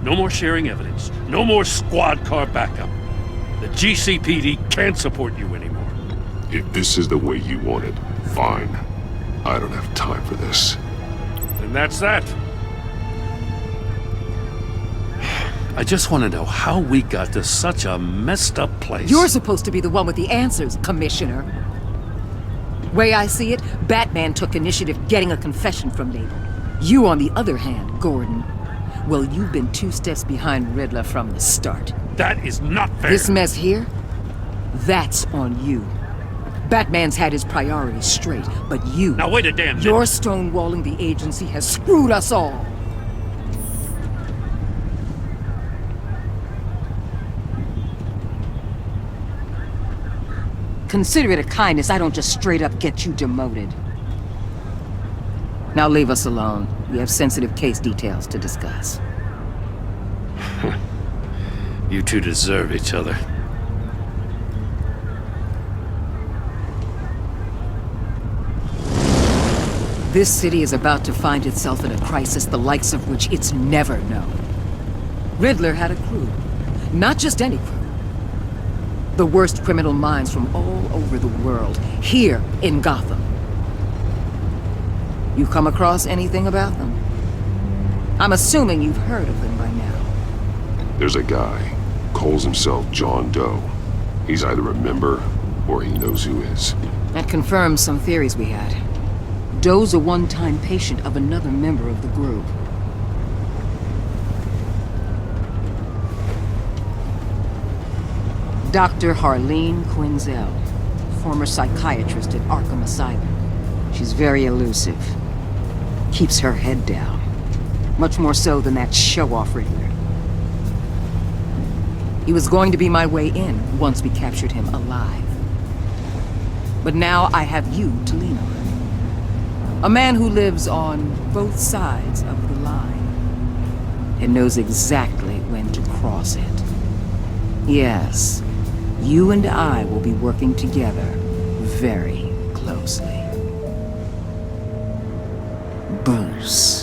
No more sharing evidence. No more squad car backup. The GCPD can't support you anymore.
If this is the way you want it, fine. I don't have time for this.
And that's that. I just want to know how we got to such a messed up place.
You're supposed to be the one with the answers, Commissioner. Way I see it, Batman took initiative getting a confession from Nabel. You, on the other hand, Gordon, well, you've been 2 steps behind Riddler from the start.
That is not fair.
This mess here, that's on you. Batman's had his priorities straight, but you...
Now wait a damn minute.
Your stonewalling the agency has screwed us all. Consider it a kindness I don't just straight up get you demoted. Now leave us alone. We have sensitive case details to discuss.
You two deserve each other.
This city is about to find itself in a crisis the likes of which it's never known. Riddler had a crew. Not just any crew. The worst criminal minds from all over the world, here in Gotham. You come across anything about them? I'm assuming you've heard of them by now.
There's a guy, calls himself John Doe. He's either a member, or he knows who is.
That confirms some theories we had. Doe's a one-time patient of another member of the group. Dr. Harleen Quinzel, former psychiatrist at Arkham Asylum. She's very elusive. Keeps her head down. Much more so than that show-off Riddler. He was going to be my way in once we captured him alive. But now I have you to lean on. A man who lives on both sides of the line and knows exactly when to cross it. Yes, you and I will be working together very closely. Bruce.